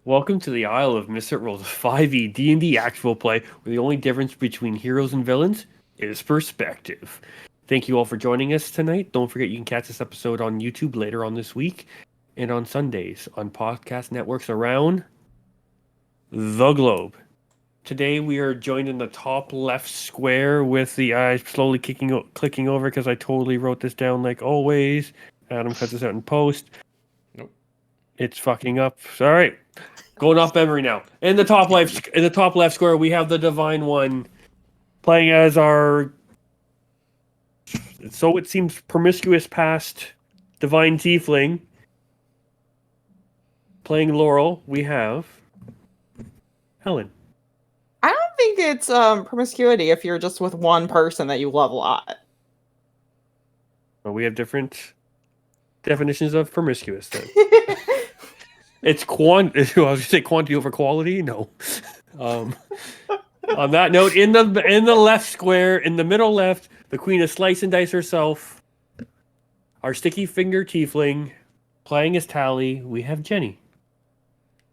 Welcome to the Isle of Misfit Rolls 5e D&D actual play, where the only difference between heroes and villains is perspective. Thank you all for joining us tonight. Don't forget you can catch this episode on YouTube later on this week and on Sundays on podcast networks around the globe. Today we are joined in the top left square with the eyes slowly clicking over because I totally wrote this down like always. Adam cuts this out in post. Nope. It's fucking up. Sorry. Going off memory now. In the top left square, we have the Divine One playing as our, so it seems, promiscuous past Divine Tiefling. Playing Laurel, we have Helen. I don't think it's promiscuity if you're just with one person that you love a lot. Well, we have different definitions of promiscuous then. It's I was going to say quantity over quality. No. On that note, in the left square, in the middle left, the Queen of Slice and Dice herself, our sticky finger tiefling, playing as Tally. We have Jenny.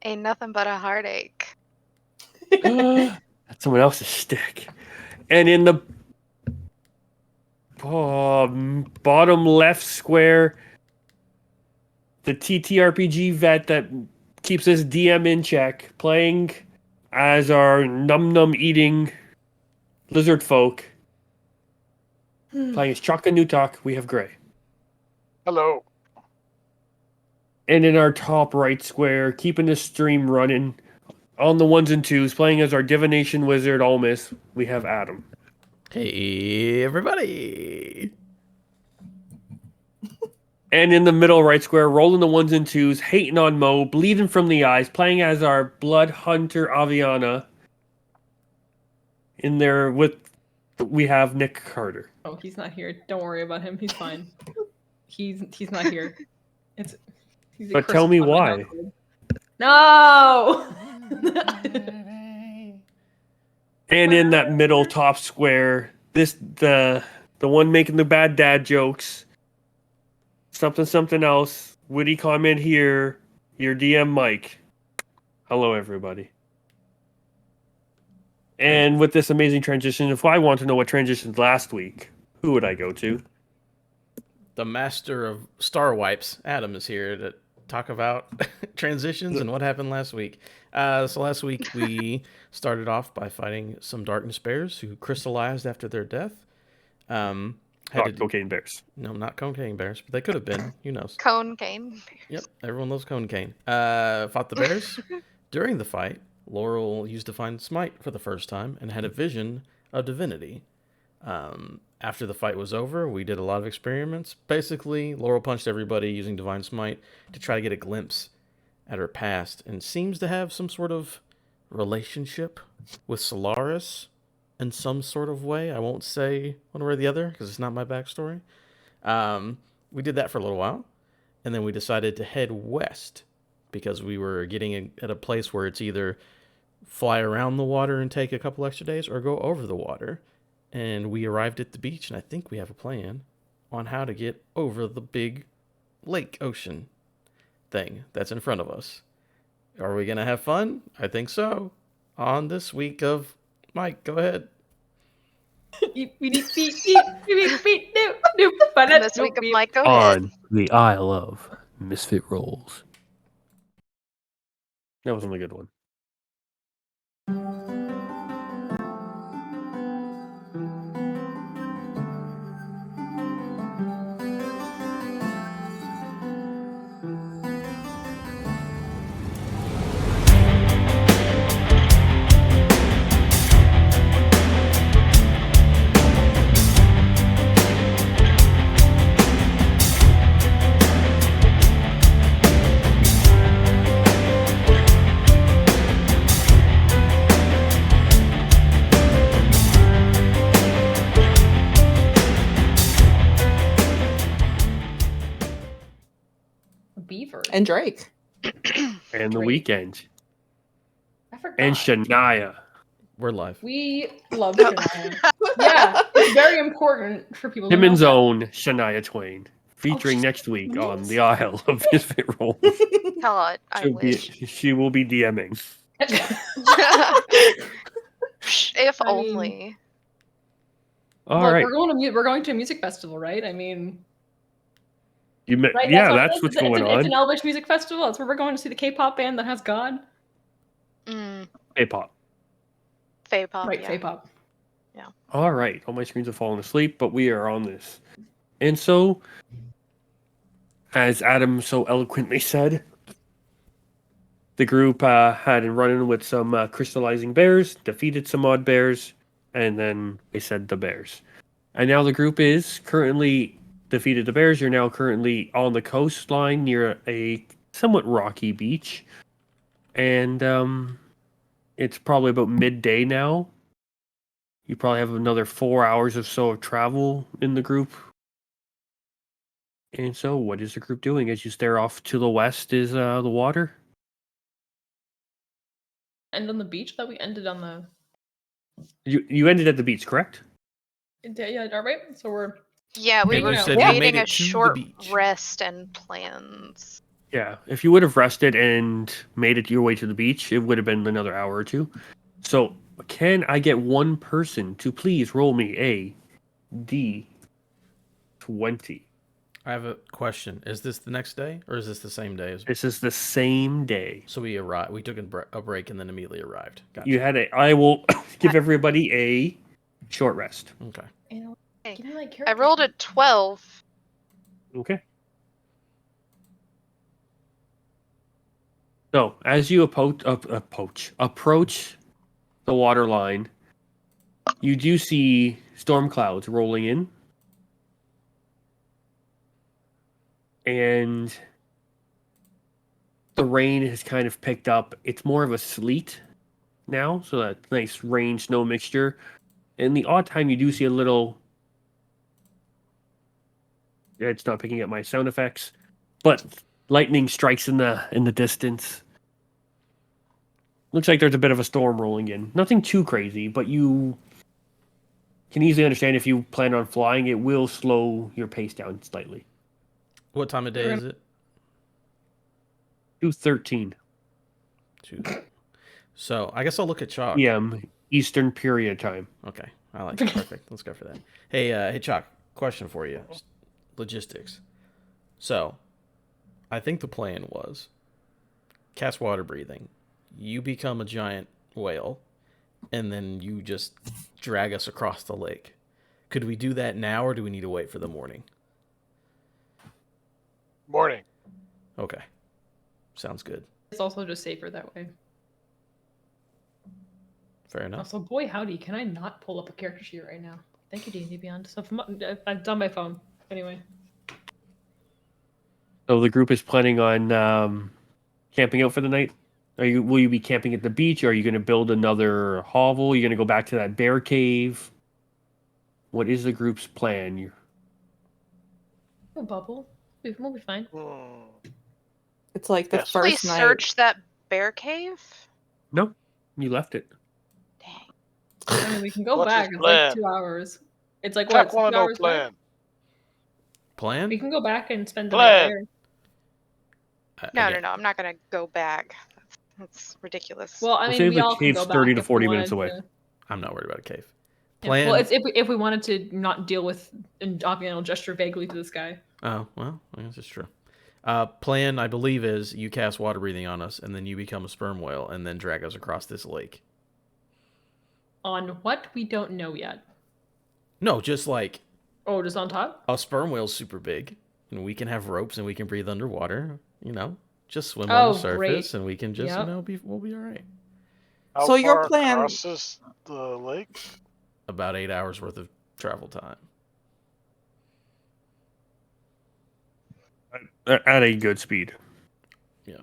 Ain't nothing but a heartache. That's someone else's stick. And in the bottom left square, the TTRPG vet that keeps his DM in check, playing as our num eating lizard folk. Playing as Chaka Nutak, we have Gray. Hello. And in our top right square, keeping the stream running on the ones and twos, playing as our divination wizard Almus, we have Adam. Hey, everybody. And in the middle right square, rolling the ones and twos, hating on Mo, bleeding from the eyes, playing as our blood hunter Aviana. In there we have Nick Carter. Oh, he's not here. Don't worry about him. He's fine. He's not here. He's But tell me why. No. And in that middle top square, the one making the bad dad jokes. Something else. Witty comment here. Your DM Mike. Hello, everybody. And with this amazing transition, if I want to know what transitioned last week, who would I go to? The master of star wipes, Adam, is here to talk about transitions and what happened last week. So last week we started off by fighting some darkness bears who crystallized after their death. Cocaine bears. No, not cocaine bears, but they could have been. Who knows? Cone cane. Yep, everyone loves cone cane. Fought the bears. During the fight, Laurel used Divine Smite for the first time and had a vision of divinity. After the fight was over, we did a lot of experiments. Basically, Laurel punched everybody using Divine Smite to try to get a glimpse at her past and seems to have some sort of relationship with Solaris in some sort of way. I won't say one way or the other because it's not my backstory. We did that for a little while, and then we decided to head west because we were getting at a place where it's either fly around the water and take a couple extra days or go over the water. And we arrived at the beach, and I think we have a plan on how to get over the big lake ocean thing that's in front of us. Are we going to have fun? I think so. On this week of Mike, go ahead. This week of Mike, go ahead. On the Isle of Misfit Rolls. That was a good one. Beaver. And Drake. And the Great. weekend. I forgot. And Shania. We're live. We love Shania. Yeah, it's very important for people to know Timon's that. own Shania Twain. featuring she's next week on nice. the Isle of Misfit Rolls. God, I wish. She will be DMing. If I mean, only. All look, right. we're going to a music festival, right? I mean, right? Yeah, what it that's is. what's It's going it's on. an Elvish music festival. That's where we're going to see the K-pop band that has God. Mm, K-pop. Fey-pop, Right, yeah. K-pop. All right. All my screens have fallen asleep, but we are on this. And so, as Adam so eloquently said, the group had a run-in with some crystallizing bears, defeated some odd bears, and then they said the bears. And now the group is currently defeated the bears. You're now currently on the coastline near a somewhat rocky beach. And it's probably about midday now. You probably have another 4 hours or so of travel in the group. And so, what is the group doing? As you stare off to the west is the water. And on the beach that we ended on the You ended at the beach, correct? yeah, all right. So we're Yeah, we And were you out. said you made debating a it to the short beach. rest and plans. Yeah. If you would have rested and made it your way to the beach, it would have been another hour or two. So, can I get one person to please roll me a D20? I have a question. Is this the next day, or is this the same day as? This is the same day. So we arrived. We took a break and then immediately arrived. Gotcha. You had a. I will give everybody a short rest. Okay. Hey, give me like I rolled a 12. Okay. So as you approach the water line, you do see storm clouds rolling in, and the rain has kind of picked up. It's more of a sleet now, so that nice rain snow mixture. And the odd time you do see a little. It's not picking up my sound effects, but lightning strikes in the distance. Looks like there's a bit of a storm rolling in. Nothing too crazy, but you can easily understand if you plan on flying, it will slow your pace down slightly. What time of day is it? 2:13 So I guess I'll look at Chalk. p.m. Eastern Period Time. Okay, I like it. Perfect. Let's go for that. Hey, Chalk. Question for you. Just logistics. So, I think the plan was cast water breathing. You become a giant whale, and then you just drag us across the lake. Could we do that now, or do we need to wait for the morning? Morning. Okay. Sounds good. It's also just safer that way. Fair enough. Also, boy howdy, can I not pull up a character sheet right now? Thank you, D&D Beyond. So I've done my phone. Anyway. So the group is planning on camping out for the night. Will you be camping at the beach? Or are you going to build another hovel? Are you going to go back to that bear cave? What is the group's plan? A bubble. We'll be fine. It's like the Yes. We first night. searched that bear cave? No, you left it. Dang. I mean, we can go What's back. his It's plan? like 2 hours. It's like Chuck what? wanna 2 know hours back? plan. Plan? We can go back and spend the Plan. night there. No, Again, no, I'm not gonna go back. That's ridiculous. Well, I We'll mean, say we the all can cave's go back 30 to if we 40 minutes wanted away. to- I'm not worried about a cave. Yeah, Plan. well, it's if we wanted to not deal with and I'll gesture vaguely to this guy. Oh, well, I guess it's true. Plan, I believe, is you cast water breathing on us, and then you become a sperm whale, and then drag us across this lake. On what we don't know yet. No, just like Oh, just on top? a sperm whale's super big, and we can have ropes, and we can breathe underwater. Just swim Oh, on the surface, great. and we can just, Yep. we'll be all right. How So your far plan- crosses the lake? About 8 hours worth of travel time. At a good speed. Yeah.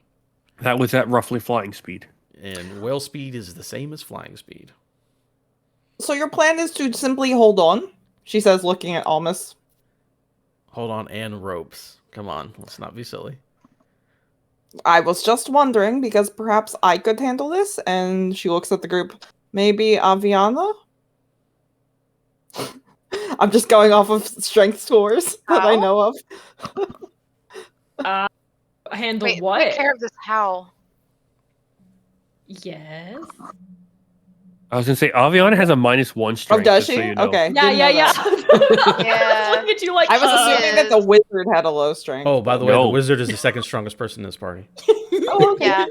That was at roughly flying speed. And whale speed is the same as flying speed. So your plan is to simply hold on, she says, looking at Almas. Hold on, and ropes. Come on, let's not be silly. I was just wondering because perhaps I could handle this. And she looks at the group. Maybe Aviana? I'm just going off of strength scores that I How? know of. Handle Wait, what? take care of this how? Yes. I was gonna say Aviana has a -1 Oh, strength. does just she? So you know. Okay. Yeah, didn't yeah, know yeah. that. Yeah. Look at you like. I was assuming that the Yes. wizard had a low strength. Oh, by but- the way, the No. wizard is the second strongest person in this party, Oh, okay. Yeah.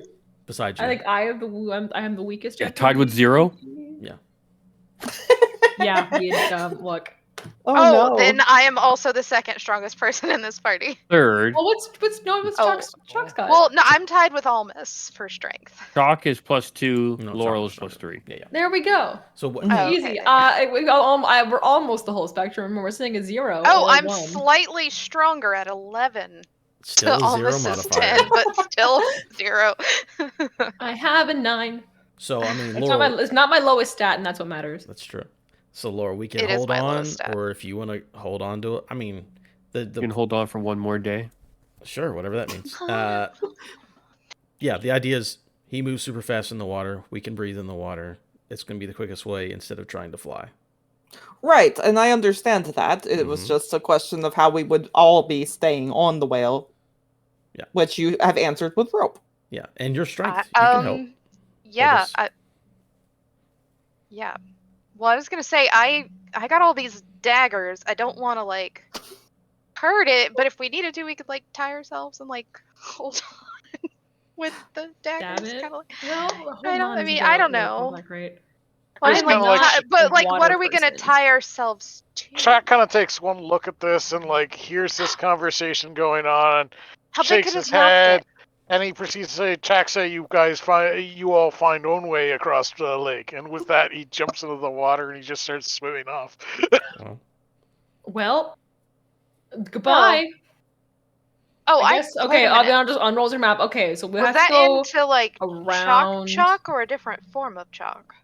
besides you. I think I am the weakest. Yeah, Jeff, tied with 0. Yeah. Yeah, look. Oh, no. Then I am also the second strongest person in this party. Third, Well, what's Oh. Chalk's got? Well, no, I'm tied with Almus for strength. Chalk is +2. No, Laurel Chalk is is stronger. +3. Yeah, yeah. There we go. So what? Mhm. Oh, okay, Easy. then. We're almost the whole spectrum. We're saying a 0. Oh, or I'm 1. slightly stronger at 11. Still a 0 Almus's modifier. 10, but still 0. I have a 9. So I mean, It's Laura, not my lowest stat, and that's what matters. that's true. So Laura, we can It is hold my on, lowest stat. or if you want to hold on to it, I mean, You can hold on for one more day. sure, whatever that means. Yeah, the idea is he moves super fast in the water. We can breathe in the water. It's going to be the quickest way instead of trying to fly. Right, and I understand that. It was Mhm. just a question of how we would all be staying on the whale. Yeah. Which you have answered with rope. Yeah, and your strength, you can help. Yeah. us. Yeah. Well, I was gonna say I got all these daggers. I don't want to like hurt it, but if we needed to, we could like tie ourselves and like hold on with the daggers. it. Kind of like. Well, I don't know. Not great. Well, I It's mean, like, kinda like but like, water what are we gonna person. tie ourselves to? Chat kind of takes one look at this and like hears this conversation going on, How big shakes could his his mouth head, get? and he proceeds to say, "Chak, say you all find own way across the lake." And with that, he jumps into the water and he just starts swimming off. Well, Well, goodbye. Oh, I guess. wait Okay, a minute. Aviana just unrolls her map. Okay, so we Was have that to go into like around. chalk or a different form of chalk?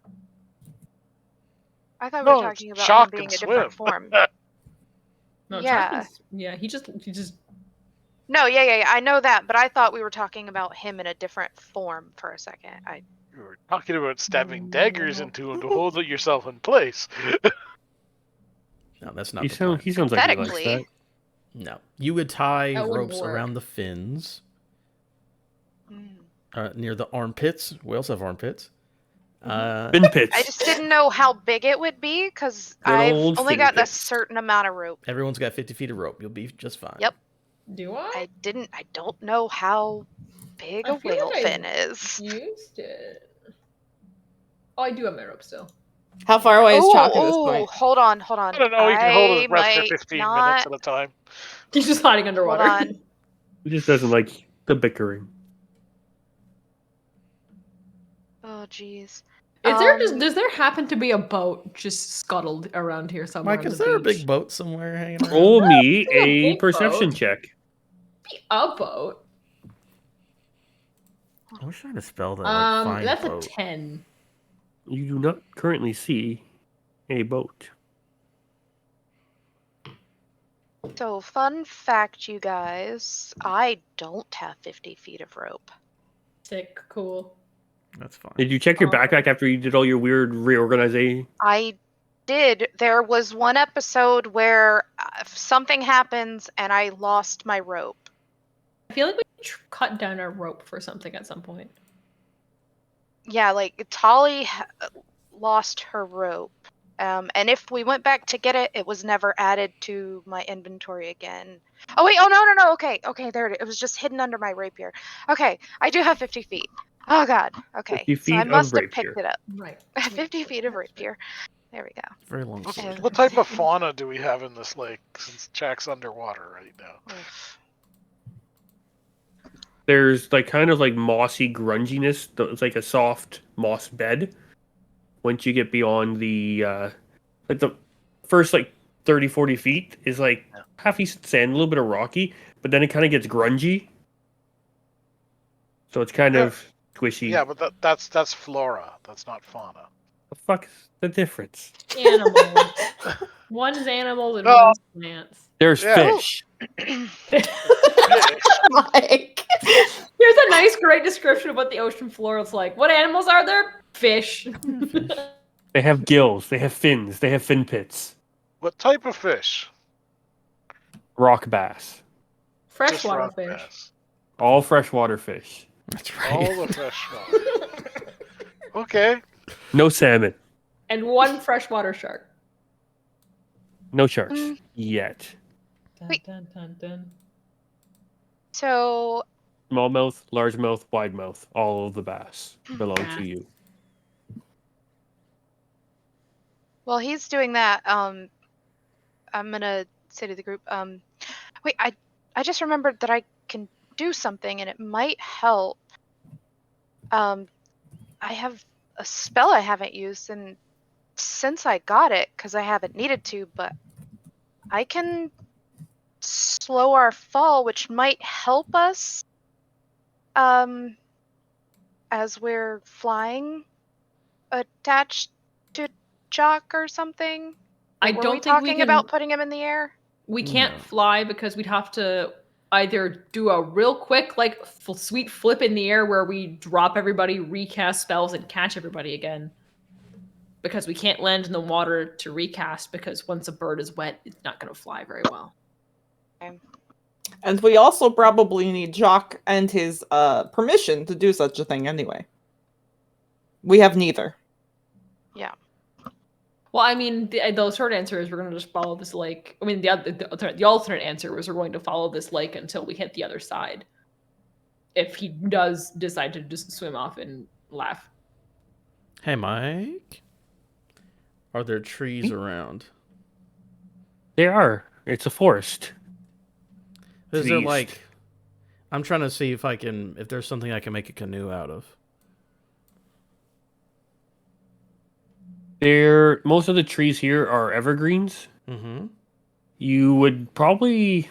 I thought we No, were it's talking about chalk him being and a different swim. form. No, Yeah. Yeah, he just. No, yeah. I know that, but I thought we were talking about him in a different form for a second. You were talking about stabbing daggers into him to hold yourself in place. no, that's not He the plan. sounds like he likes Hypothetically. that. No, you would tie That wouldn't ropes work. around the fins Mm. near the armpits. Whales have armpits. Fin pits. I just didn't know how big it would be because Good I've old only fin gotten a pits. certain amount of rope. Everyone's got 50 feet of rope. You'll be just fine. Yep. Do I? I don't know how big I a feel like whale I fin is. Used it. Oh, I do have my rope still. How far away is Chalk at this Oh, point? hold on. I don't know. He can hold his I breath for might 15 not- minutes at a time. He's just hiding underwater. Hold on. He just doesn't like the bickering. Oh, jeez. Does there happen to be a boat just scuttled around here somewhere? Mike, on is the there a beach? big boat somewhere hanging around? Roll me Be a a big perception boat. check. A boat? I was trying to spell that. Like, fine That's boat. a 10. You do not currently see a boat. So, fun fact, you guys, I don't have 50 feet of rope. Sick, cool. That's fine. Did you check your backpack after you did all your weird reorganizing? I did. There was one episode where something happens and I lost my rope. I feel like we cut down our rope for something at some point. Yeah, like Tali lost her rope. And if we went back to get it, it was never added to my inventory again. Oh, wait. Oh, no. Okay, there it is. It was just hidden under my rapier. Okay, I do have 50 feet. Oh, God. Okay, 50 so I feet of must have rapier. picked it up. Right. 50 feet of rapier. There we go. Very long What, sword. what type of fauna do we have in this lake since Chak's underwater right now? Oof. There's like kind of like mossy grunginess. It's like a soft moss bed. Once you get beyond the like the first like 30, 40 feet is like half decent sand, a little bit of rocky, but then it kind of gets grungy. So it's kind of squishy. Yeah, but that's flora. That's not fauna. The fuck is the difference? Animals. One's animals and No. one's plants. There's Yeah. fish. Mike. Here's a nice, great description of what the ocean floor is like. What animals are there? Fish. They have gills. They have fins. They have fin pits. What type of fish? Rock bass. Just Freshwater rock fish. bass. All freshwater fish. That's right. All the fresh water. Okay. No salmon. And one freshwater shark. No sharks. Mm. Yet. Dun, Wait. dun, dun, dun. So, Smallmouth, largemouth, wide mouth. All of the bass belong to you. while he's doing that, I'm gonna say to the group, wait, I just remembered that I can do something and it might help. I have a spell I haven't used and since I got it, because I haven't needed to, but I can slow our fall, which might help us as we're flying attached to Jock or something. I Were we don't think we talking can. about putting him in the air? We can't No. fly because we'd have to either do a real quick, like, sweet flip in the air where we drop everybody, recast spells, and catch everybody again. Because we can't land in the water to recast because once a bird is wet, it's not going to fly very well. And we also probably need Jock and his permission to do such a thing anyway. We have neither. Yeah. Well, I mean, the short answer is we're going to just follow this lake. I mean, the alternate answer was we're going to follow this lake until we hit the other side. If he does decide to just swim off and laugh. Hey, Mike. Are there trees around? They are. It's a forest. Is the there east. like? I'm trying to see if there's something I can make a canoe out of. Most of the trees here are evergreens. Mm-hmm. You would probably,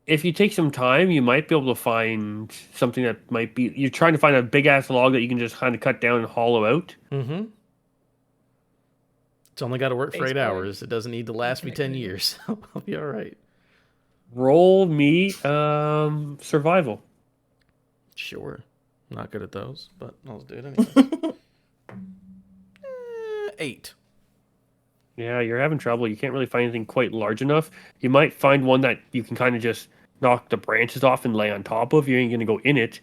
if you take some time, you might be able to find something that might be. You're trying to find a big ass log that you can just kind of cut down and hollow out. Mm-hmm. It's only got to work for 8 Baseboard. hours. It doesn't need to last me 10 Okay. years. I'll be all right. Roll me survival. Sure. Not good at those, but I'll do it anyway. 8. Yeah, you're having trouble. You can't really find anything quite large enough. You might find one that you can kind of just knock the branches off and lay on top of. You ain't gonna go in it.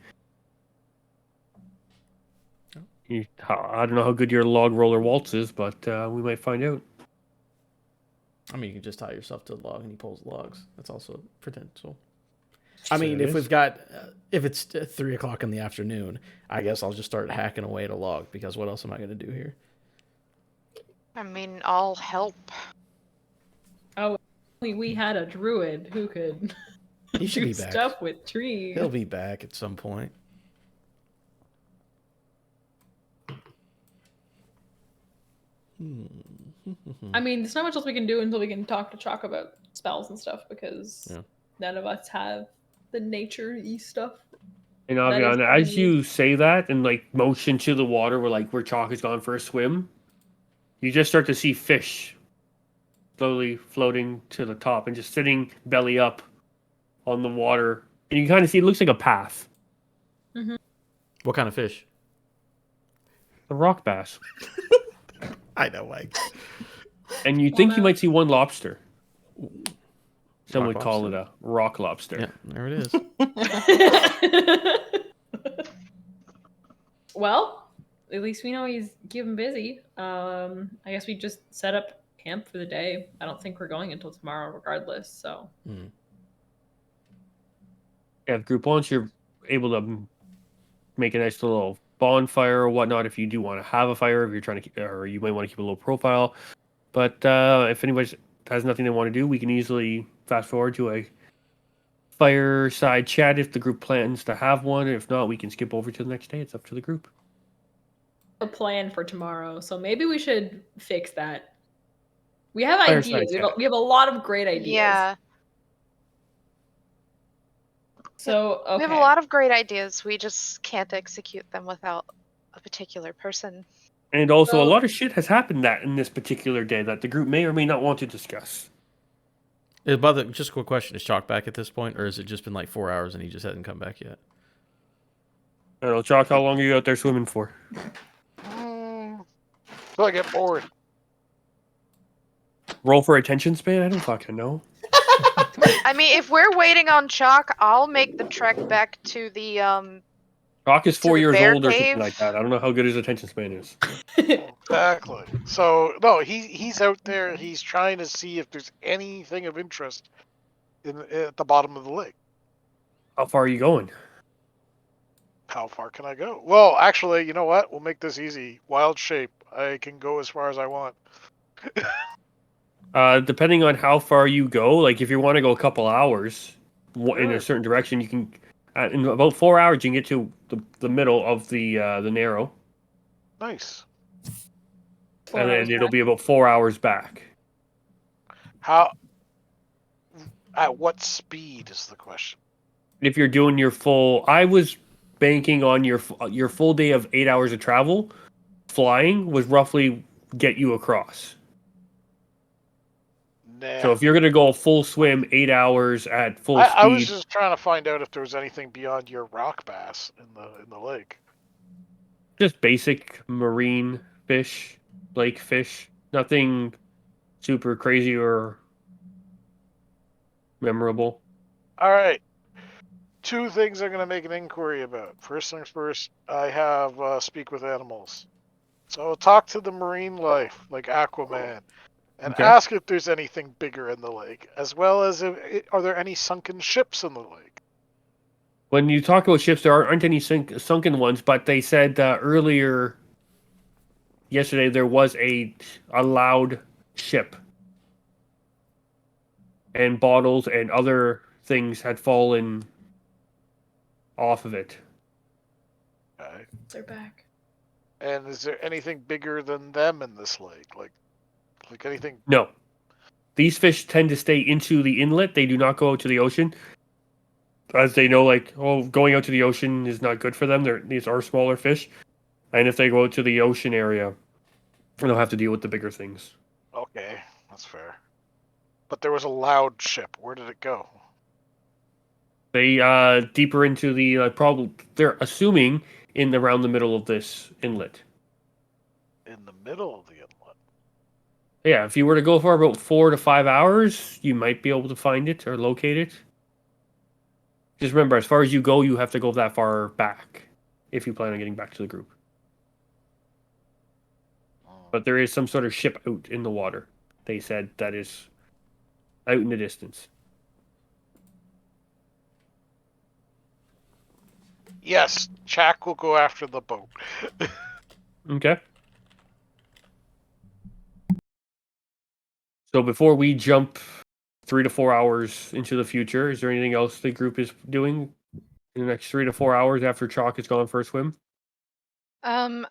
I don't know how good your log roller waltz is, but we might find out. I mean, you can just tie yourself to the log and he pulls logs. That's also potential. I mean, So it if is. we've got, if it's 3 o'clock in the afternoon, I guess I'll just start hacking away at a log because what else am I going to do here? I mean, I'll help. Oh, we had a druid who could He should do be back. stuff with trees. He'll be back at some point. I mean, there's not much else we can do until we can talk to Chalk about spells and stuff because Yeah. none of us have the nature-y stuff. And I'll That be is honest, pretty as you say that and like motion to the water where Chalk has gone for a swim, you just start to see fish slowly floating to the top and just sitting belly up on the water. And you kind of see it looks like a path. What kind of fish? A rock bass. I know, Mike. And you think you out. might see one lobster. Some Rock would call lobster? it a rock lobster. Yeah, there it is. Well, at least we know he's keeping busy. I guess we just set up camp for the day. I don't think we're going until tomorrow regardless, so. Yeah, the group, once you're able to make a nice little bonfire or whatnot, if you do want to have a fire, if you're trying to keep, or you might want to keep a low profile. But if anybody has nothing they want to do, we can easily fast forward to a fireside chat if the group plans to have one. If not, we can skip over to the next day. It's up to the group. A plan for tomorrow, so maybe we should fix that. We have Fireside ideas. chat. We have a lot of great ideas. Yeah. So, okay. We have a lot of great ideas. We just can't execute them without a particular person. And also, a So- lot of shit has happened that in this particular day that the group may or may not want to discuss. Just a quick question. Is Chalk back at this point, or has it just been like 4 hours and he just hasn't come back yet? I don't know, Chalk, how long are you out there swimming for? Till I get bored. Roll for attention span? I don't fucking know. I mean, if we're waiting on Chalk, I'll make the trek back to the Rock is 4 the years bear old or something cave? like that. I don't know how good his attention span is. Exactly. So no, he's out there. He's trying to see if there's anything of interest at the bottom of the lake. How far are you going? How far can I go? Well, actually, you know what? We'll make this easy. Wild shape. I can go as far as I want. Depending on how far you go, like if you want to go a couple hours in a Sure. certain direction, you can. In about 4 hours, you can get to the middle of the narrow, Nice. and then it'll be about 4 hours back. How? At what speed is the question? If you're doing your full, I was banking on your full day of 8 hours of travel, flying was roughly get you across. Nah. So if you're gonna go a full swim, 8 hours at full I was speed, just trying to find out if there was anything beyond your rock bass in the lake. just basic marine fish, lake fish, nothing super crazy or memorable. All right. Two things I'm going to make an inquiry about. First things first, I have speak with animals. So talk to the marine life, like Aquaman, and Okay. ask if there's anything bigger in the lake, as well as are there any sunken ships in the lake? When you talk about ships, there aren't any sunken ones, but they said earlier yesterday there was a loud ship, and bottles and other things had fallen off of it. Okay. They're back. And is there anything bigger than them in this lake? Like anything? No, these fish tend to stay into the inlet. They do not go out to the ocean, as they know, like, going out to the ocean is not good for them. These are smaller fish, and if they go out to the ocean area, they'll have to deal with the bigger things. Okay, that's fair. But there was a loud ship. Where did it go? They deeper into the problem. They're assuming in around the middle of this inlet. In the middle of the inlet. Yeah, if you were to go for about 4 to 5 hours, you might be able to find it or locate it. Just remember, as far as you go, you have to go that far back if you plan on getting back to the group. But there is some sort of ship out in the water. They said that is out in the distance. Yes, Jack will go after the boat. Okay. So before we jump 3 to 4 hours into the future, is there anything else the group is doing in the next 3 to 4 hours after Chalk has gone for a swim? I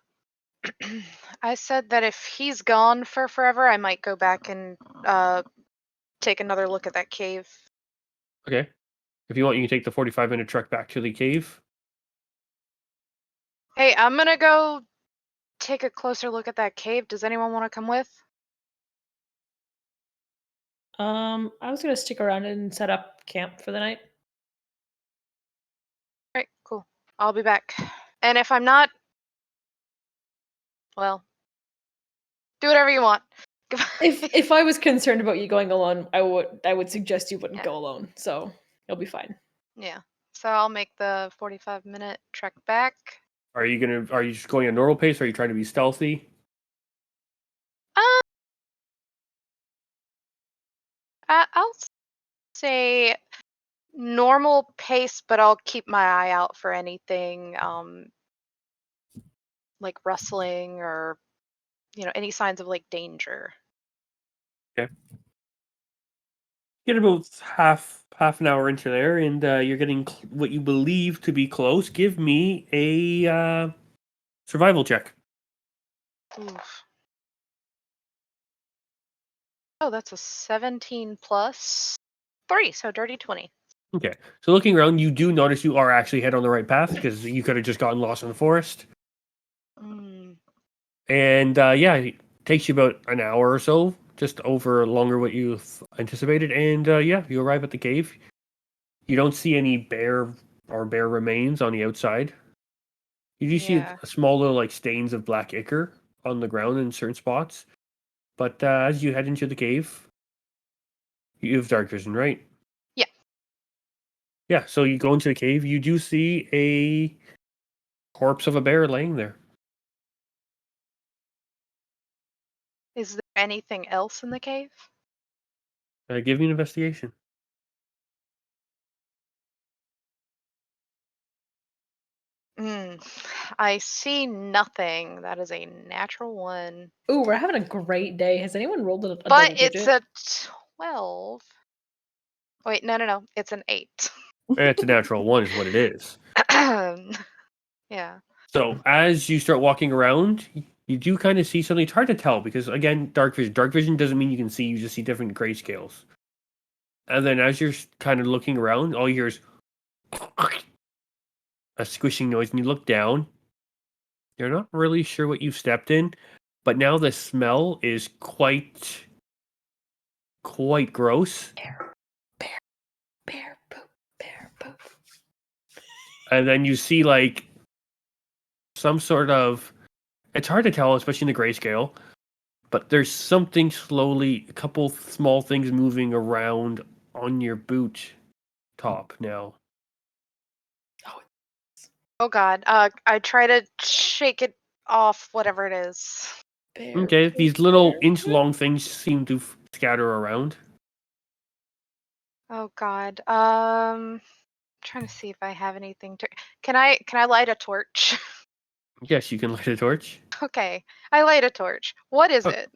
said that if he's gone for forever, I might go back and take another look at that cave. Okay. If you want, you can take the 45-minute trek back to the cave. Hey, I'm gonna go take a closer look at that cave. Does anyone want to come with? I was gonna stick around and set up camp for the night. All right, cool. I'll be back. And if I'm not, well, do whatever you want. If I was concerned about you going alone, I would suggest you wouldn't Yeah. go alone. So you'll be fine. Yeah. So I'll make the 45-minute trek back. Are you just going at normal pace, or are you trying to be stealthy? I'll say normal pace, but I'll keep my eye out for anything like rustling or any signs of like danger. Okay. Get about half an hour into there, and you're getting what you believe to be close. Give me a survival check. Oof. Oh, that's a 17 plus 3, so dirty 20. Okay. So looking around, you do notice you are actually head on the right path, because you could have just gotten lost in the forest. Mm. And yeah, it takes you about an hour or so, just over longer what you anticipated. And yeah, you arrive at the cave. You don't see any bear remains on the outside. You do see Yeah. a small little like stains of black ichor on the ground in certain spots. But as you head into the cave, You have dark vision, right? Yeah. Yeah, so you go into the cave, you do see a corpse of a bear laying there. Is there anything else in the cave? Give me an investigation. I see nothing. That is a natural 1. Ooh, we're having a great day. Has anyone rolled a But double it's digit? a 12. Wait, no. It's an 8. It's a natural 1 is what it is. Yeah. So as you start walking around, you do kind of see something. It's hard to tell because, again, dark vision. Dark vision doesn't mean you can see. You just see different grayscales. And then as you're kind of looking around, all you hear is a squishing noise, and you look down. You're not really sure what you've stepped in, but now the smell is quite gross. Bear poop, bear poop. And then you see like some sort of, it's hard to tell, especially in the grayscale, but there's something slowly, a couple small things moving around on your boot top now. Oh god. I try to shake it off, whatever it is. Bear Okay, poop, these little bear inch poop. long things seem to scatter around. Oh god. Trying to see if I have anything to. Can I light a torch? Yes, you can light a torch. Okay, I light a torch. What is Oh, it?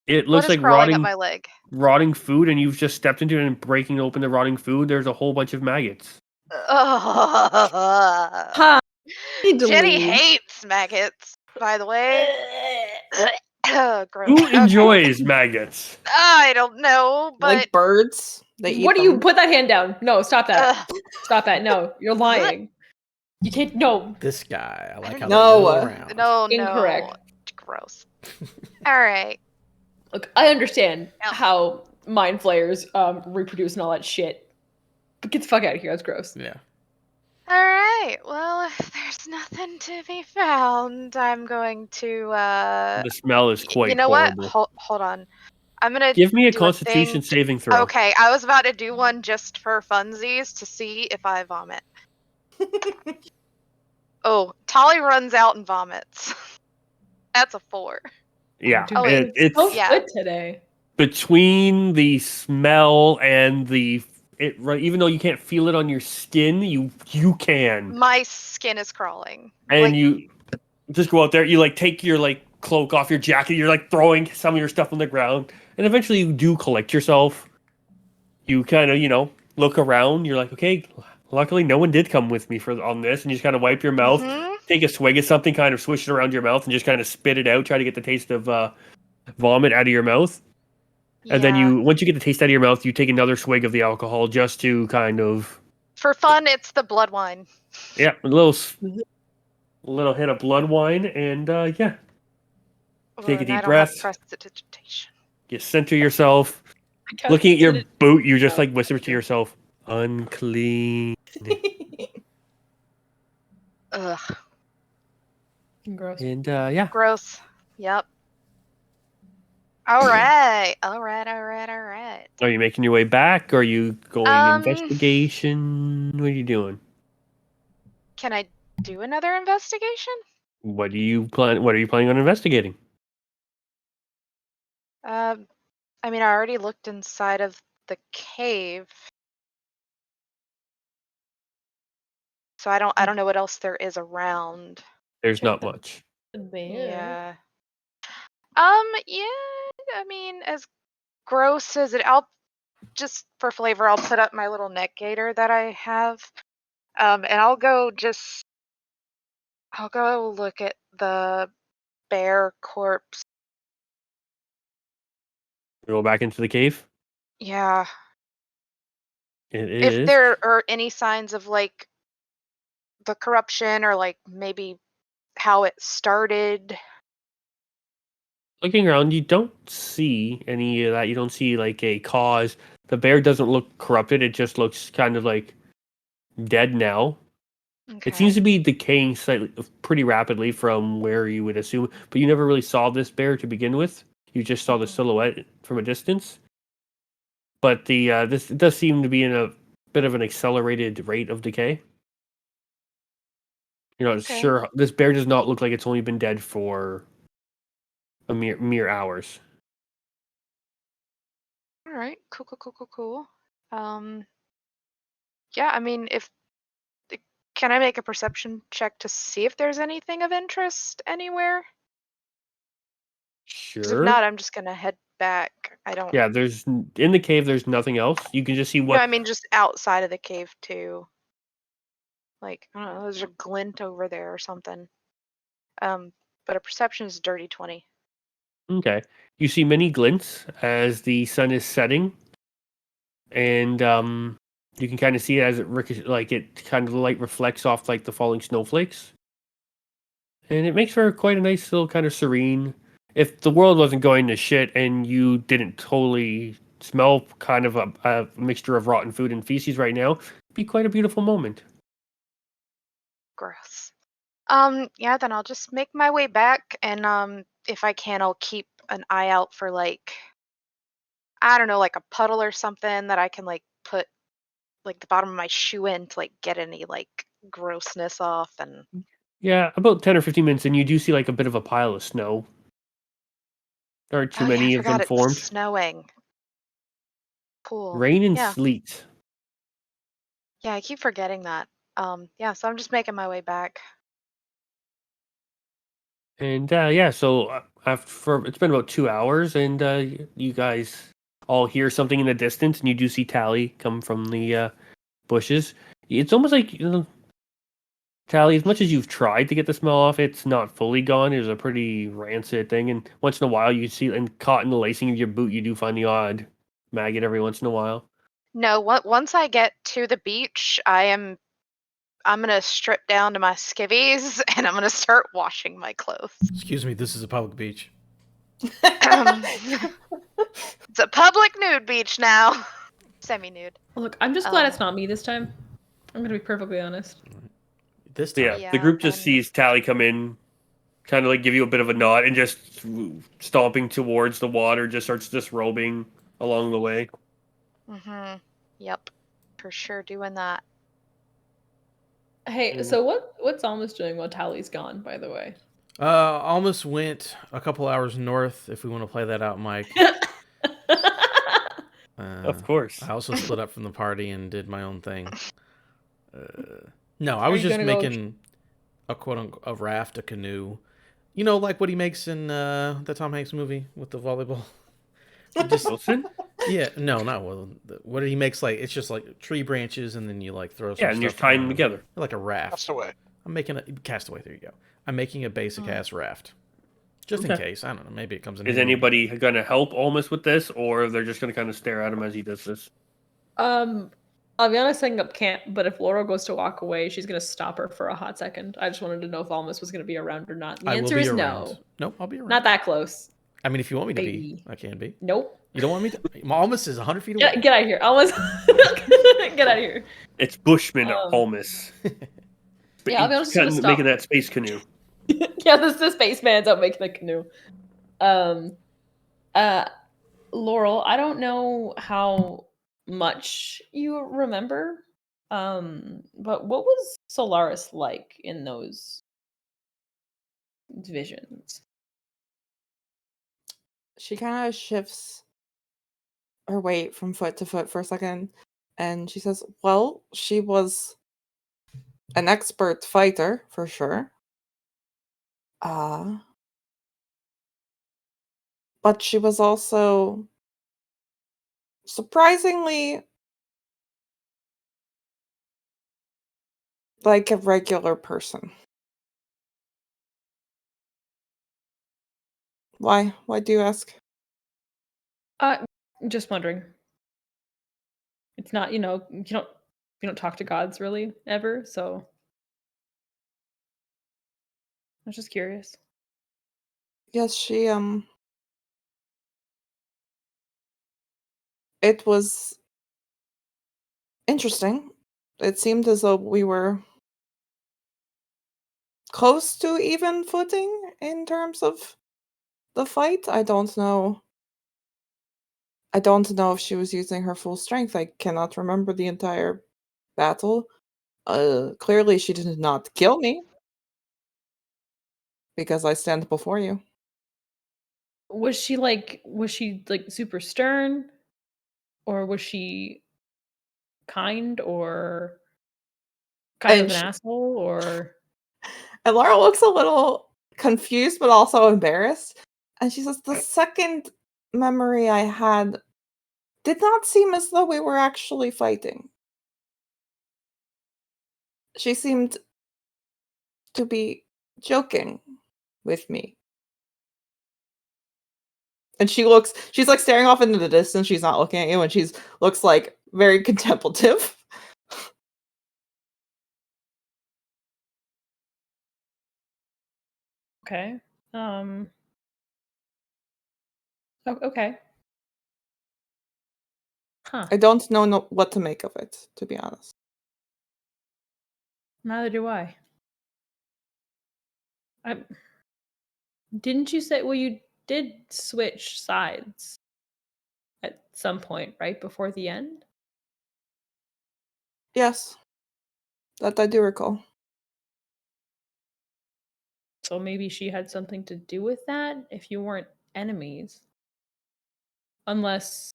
It What looks is like crawling up my leg? rotting food, and you've just stepped into it and breaking open the rotting food. There's a whole bunch of maggots. Ha! Need to Jenny leave. hates maggots, by the way. Gross. Who Okay. enjoys maggots? I don't know, but Like birds, they eat What do you them. put that hand down? No, stop that. Ugh. Stop that. No, you're lying. You can't. No. This guy, I like how No. they mill around. No, Incorrect. Gross. All right. Look, I understand Yep. how mind flayers reproduce and all that shit. But get the fuck out of here. That's gross. Yeah. All right. Well, if there's nothing to be found, I'm going to. The smell is quite You know horrible. what? Hold on. I'm gonna Give me a do Constitution thing. saving throw. Okay, I was about to do one just for funsies to see if I vomit. Oh, Tolly runs out and vomits. That's a 4. Yeah, Dude, Oh, wait. it's so Yeah. good today. between the smell and right, even though you can't feel it on your skin, you can, My skin is crawling. and Like, you just go out there. You like take your like cloak off your jacket. You're like throwing some of your stuff on the ground, and eventually you do collect yourself. You kind of look around. You're like, okay, luckily no one did come with me on this, and you just kind of wipe your mouth, take a swig of something, kind of swish it around your mouth, and just kind of spit it out. Try to get the taste of vomit out of your mouth. And then once you get the taste out of your mouth, you take another swig of the alcohol just to kind of, for fun, it's the blood wine. a little hit of blood wine, and yeah, take a And I deep don't have breath. prestidigitation. You center yourself. I got Looking at your it. boot, you just like whisper to yourself, "Unclean." Ugh, Gross. And yeah, gross. Yep. All right. are you making your way back? Are you going investigation? What are you doing? Can I do another investigation? What are you planning on investigating? I mean, I already looked inside of the cave, so I don't know what else there is around. There's Check not the- much. Yeah. Yeah. I mean, as gross as it, I'll just for flavor, I'll put up my little neck gaiter that I have, and I'll go look at the bear corpse. You go back into the cave. Yeah. It If is. there are any signs of like the corruption or like maybe how it started. Looking around, you don't see any of that. You don't see like a cause. The bear doesn't look corrupted. It just looks kind of like dead now. Okay. It seems to be decaying pretty rapidly from where you would assume, but you never really saw this bear to begin with. You just saw the silhouette from a distance. but the this does seem to be in a bit of an accelerated rate of decay. Okay. Sure, this bear does not look like it's only been dead for a mere hours. All right. Cool. Um, yeah, I mean, can I make a perception check to see if there's anything of interest anywhere? Because if Sure. not, I'm just gonna head back. I don't. Yeah, in the cave. There's nothing else. You can just see No, what. I mean just outside of the cave too. Like, I don't know, there's a glint over there or something. But a perception is dirty 20. Okay, you see many glints as the sun is setting, and you can kind of see it as it kind of the light reflects off like the falling snowflakes, and it makes for quite a nice little kind of serene. If the world wasn't going to shit and you didn't totally smell kind of a mixture of rotten food and feces right now, it'd be quite a beautiful moment. Gross. Yeah, then I'll just make my way back, and if I can, I'll keep an eye out for like, I don't know, like a puddle or something that I can like put like the bottom of my shoe in to like get any like grossness off. And Yeah, about 10 or 15 minutes, and you do see like a bit of a pile of snow. There aren't too oh yeah, I many of them forgot it's formed. snowing. Cool. Rain and Yeah. sleet. Yeah, I keep forgetting that. Yeah, so I'm just making my way back. And yeah, so after it's been about 2 hours, and you guys all hear something in the distance, and you do see Tally come from the bushes. It's almost like Tally, as much as you've tried to get the smell off, it's not fully gone. It's a pretty rancid thing, and once in a while you see, and caught in the lacing of your boot, you do find the odd maggot every once in a while. No, once I get to the beach, I'm gonna strip down to my skivvies and I'm gonna start washing my clothes. Excuse me, this is a public beach. It's a public nude beach now. Semi-nude. Look, I'm just glad Um, it's not me this time. I'm gonna be perfectly honest. This So time. yeah, the Yeah, group just and sees Tally come in, kind of like give you a bit of a nod, and just stomping towards the water, just starts disrobing along the way. yep, for sure doing that. Hey, Mm. so what's almost doing while Tally's gone, by the way? Almost went a couple hours north. If we want to play that out, Mike. Of course. I also split up from the party and did my own thing. No, I Are was you just gonna go- making a quote unquote a raft, a canoe. You know, like what he makes in the Tom Hanks movie with the volleyball. Just Wilson? yeah, no, not Will. What he makes like it's just like tree branches and then you like throw some Yeah, and you're stuff tying around them 'em. together. Like a raft. Castaway. I'm making a castaway. There you go. I'm making a basic ass raft, just in Okay. case. I don't know. Maybe it comes in. Is handy. anybody going to help Olmus with this, or they're just going to kind of stare at him as he does this? I'll be honest, setting up camp, but if Laura goes to walk away, she's gonna stop her for a hot second. I just wanted to know if Almus was gonna be around or not. The I will answer be is around. no. Nope, I'll be around. Not that close. I mean, if you want me to be, Baby. I can be. Nope. You don't want me to? Almost is 100 feet away. Get out of here. Almus. Get out of here. It's Bushman Um, Olmus. Yeah, I'll be honest, just gonna Making stop. that space canoe. Yeah, the spaceman's out making the canoe. Laurel, I don't know how much you remember, but what was Solaris like in those visions? She kind of shifts her weight from foot to foot for a second, and she says, "Well, she was an expert fighter for sure. Uh, but she was also surprisingly like a regular person." Why? Why do you ask? Uh, just wondering. It's not, you don't talk to gods really ever, so I was just curious. Yes, she it was interesting. It seemed as though we were close to even footing in terms of the fight. I don't know I don't know if she was using her full strength. I cannot remember the entire battle. Clearly she did not kill me because I stand before you. Was she like super stern, or was she kind, or kind of And an she, asshole, or and Laura looks a little confused but also embarrassed. And she says, the second memory I had did not seem as though we were actually fighting. She seemed to be joking with me. And she's like staring off into the distance. She's not looking at you, and she's looks like very contemplative. okay. Okay. Huh. I don't know what to make of it, to be honest. Neither do I. Didn't you say, well, you did switch sides at some point, right before the end? Yes, that I do recall. So maybe she had something to do with that if you weren't enemies. Unless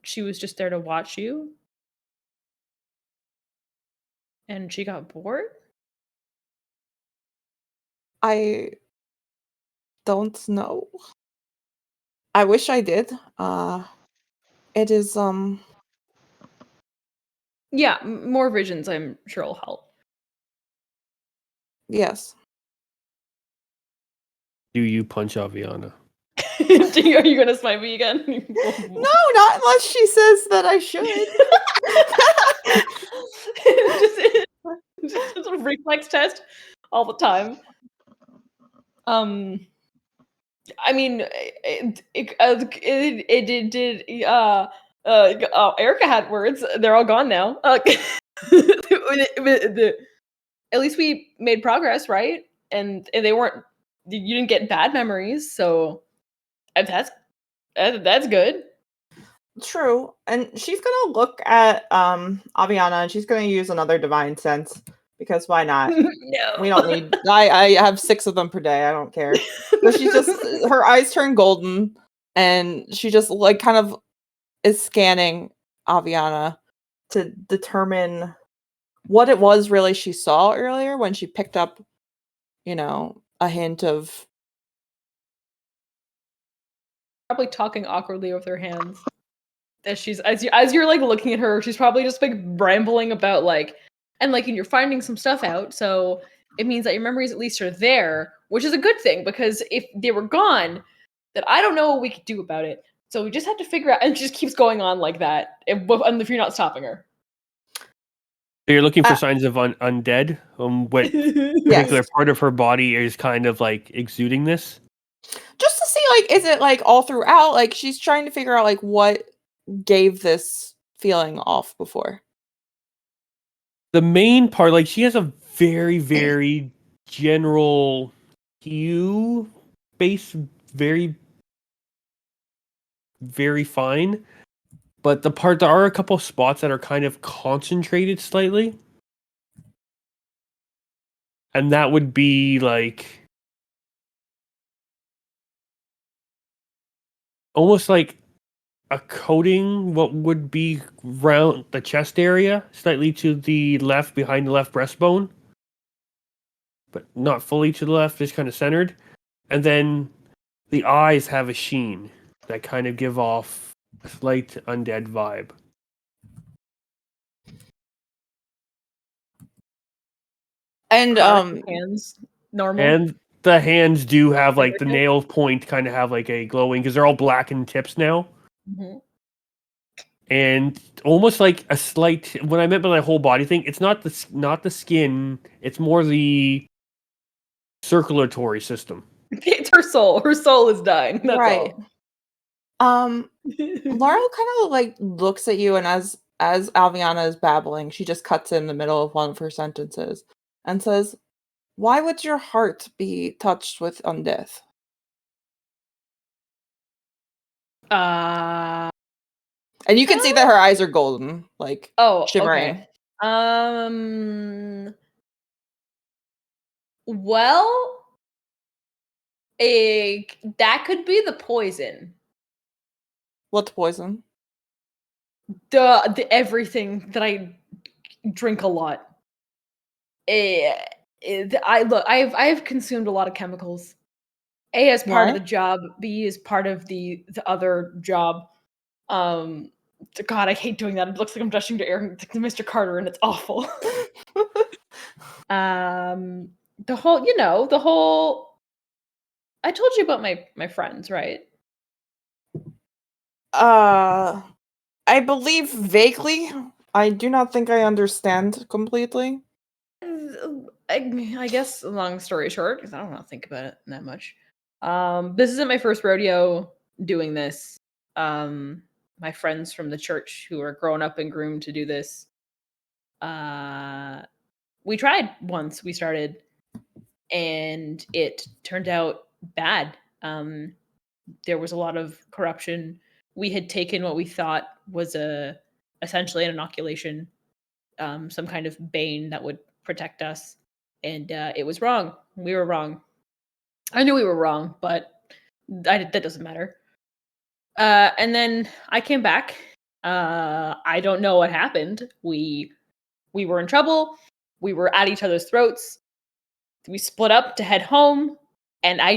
she was just there to watch you and she got bored? I don't know. I wish I did. It is Yeah, more visions I'm sure will help. yes. Do you punch Aviana? Are you gonna smite me again? No, not unless she says that I should. just a reflex test all the time. I mean, Erica had words. They're all gone now. At least we made progress, right? And they weren't. You didn't get bad memories, so that's good. True. And she's gonna look at Aviana and she's gonna use another divine sense because why not? No, We don't need I have 6 of them per day. I don't care. But she just her eyes turn golden and she just like kind of is scanning Aviana to determine what it was really she saw earlier when she picked up, a hint of probably talking awkwardly with her hands. As she's as you're like looking at her, she's probably just like rambling about like, and like, and you're finding some stuff out, so it means that your memories at least are there, which is a good thing because if they were gone, then I don't know what we could do about it. So we just have to figure out, and it just keeps going on like that, if you're not stopping her. So you're looking for signs of undead? What particular Yes. part of her body is kind of like exuding this? Just to see like is it like all throughout? Like she's trying to figure out like what gave this feeling off before. The main part, like she has a very, very general hue base, very, very fine. But there are a couple spots that are kind of concentrated slightly. And that would be like almost like a coating, what would be round the chest area, slightly to the left behind the left breastbone, but not fully to the left, just kind of centered. And then the eyes have a sheen that kind of give off a slight undead vibe. And hands normal. And the hands do have like the nail point kind of have like a glowing because they're all blackened tips now. Mm-hmm. And almost like a slight. What I meant by the whole body thing, it's not the skin. It's more the circulatory system. It's her soul. Her soul is dying. That's right. all. Laurel kind of like looks at you, and as Alviana is babbling, she just cuts in the middle of one of her sentences and says, "Why would your heart be touched with undeath?" And you can see that her eyes are golden, like shimmering. Okay. Well, that could be the poison. What's poison? The everything that I drink a lot. I've consumed a lot of chemicals. A as part of Why? the job, B is part of the other job. God, I hate doing that. It looks like I'm gushing to Mr. Carter, and it's awful. The whole. I told you about my friends, right? I believe vaguely. I do not think I understand completely. I guess, long story short, because I don't want to think about it that much. This isn't my first rodeo doing this. My friends from the church who are grown up and groomed to do this. We tried once. We started, and it turned out bad. There was a lot of corruption. We had taken what we thought was essentially an inoculation, some kind of bane that would protect us, and it was wrong. We were wrong. I knew we were wrong, but that doesn't matter. And then I came back. I don't know what happened. We were in trouble. We were at each other's throats. We split up to head home, and I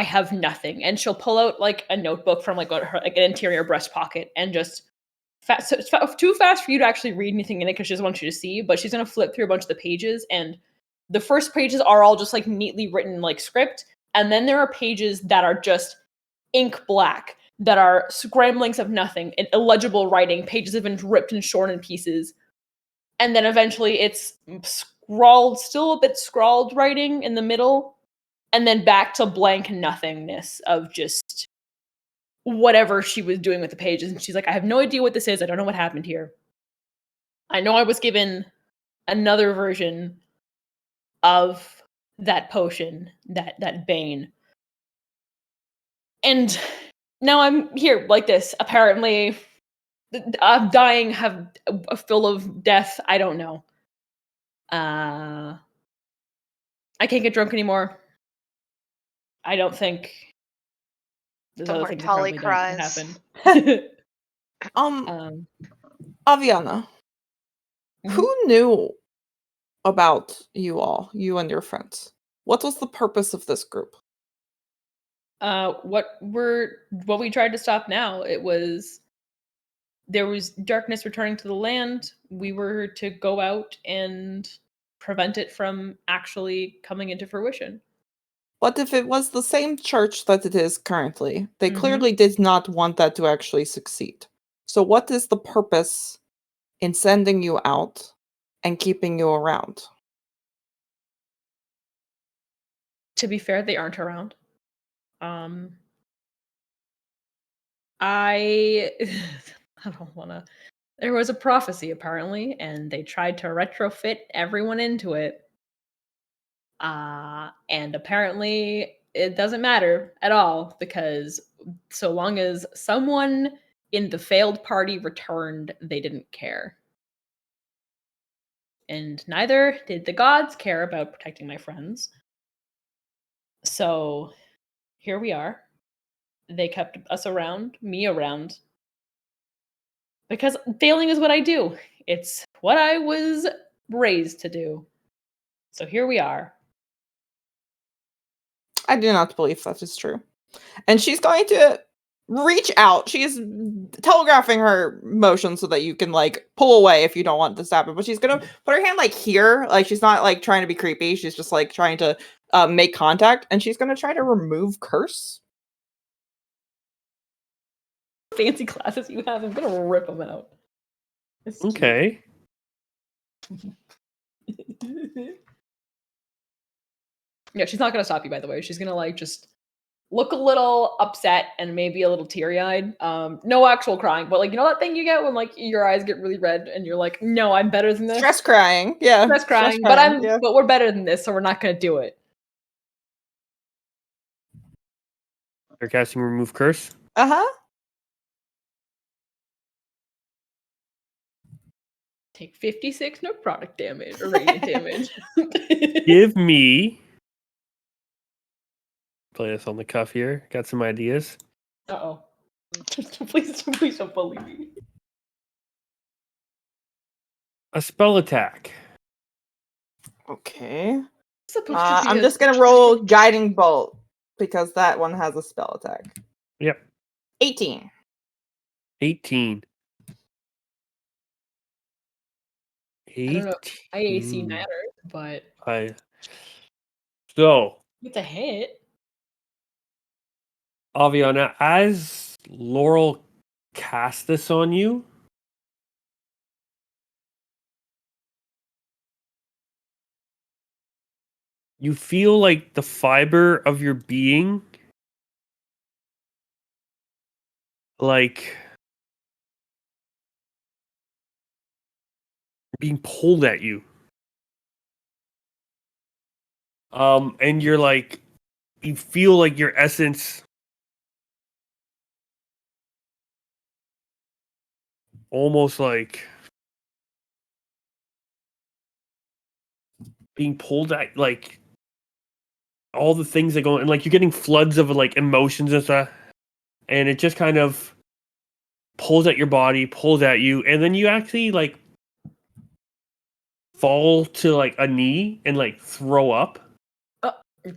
have nothing. And she'll pull out like a notebook from like her like an interior breast pocket and just so it's too fast for you to actually read anything in it because she doesn't want you to see. But she's gonna flip through a bunch of the pages, and the first pages are all just like neatly written like script, and then there are pages that are just ink black that are scramblings of nothing and illegible writing. Pages have been ripped and shorn in pieces, and then eventually it's scrawled, still a bit scrawled writing in the middle, and then back to blank nothingness of just whatever she was doing with the pages. And she's like, I have no idea what this is. I don't know what happened here. I know I was given another version of that potion, that bane. And now I'm here like this. Apparently, I'm dying, have full of death. I don't know. I can't get drunk anymore. I don't think there's other Somewhere things that Tolly probably don't cries. happen. Aviana, who Mhm. knew about you all, you and your friends? What was the purpose of this group? What we tried to stop now, there was darkness returning to the land. We were to go out and prevent it from actually coming into fruition. What if it was the same church that it is currently? They Mhm. clearly did not want that to actually succeed. So what is the purpose in sending you out and keeping you around? To be fair, they aren't around. I I don't want to. There was a prophecy apparently, and they tried to retrofit everyone into it. And apparently it doesn't matter at all because so long as someone in the failed party returned, they didn't care. And neither did the gods care about protecting my friends. So here we are. They kept us around, me around, because failing is what I do. It's what I was raised to do. So here we are. I do not believe that is true. And she's going to reach out. She's telegraphing her motion so that you can like pull away if you don't want this to happen. But she's gonna put her hand like here, like she's not like trying to be creepy. She's just like trying to make contact, and she's gonna try to remove curse. Fancy classes you have, I'm gonna rip them out. It's cute. Okay. Yeah, she's not gonna stop you, by the way. She's gonna like just look a little upset and maybe a little teary-eyed. No actual crying, but like, you know that thing you get when like your eyes get really red and you're like, no, I'm better than this. Stress crying, yeah. Stress crying, yeah. but we're better than this, so we're not gonna do it. They're casting remove curse. Uh huh. Take 56 no product damage or radiant damage. Give me. Play this on the cuff here. Got some ideas. Uh-oh. Please don't bully me. A spell attack. Okay. Supposed to be I'm a- just gonna roll guiding bolt because that one has a spell attack. Yep. 18. 18. I don't know. IAC 18. matters, but So, it's a hit. Aviana, as Laurel cast this on you, you feel like the fiber of your being, like, being pulled at you. And you're like, you feel like your essence almost like being pulled at, like, all the things that go, and like you're getting floods of like emotions and stuff, and it just kind of pulls at your body, pulls at you, and then you actually like fall to like a knee and like throw up.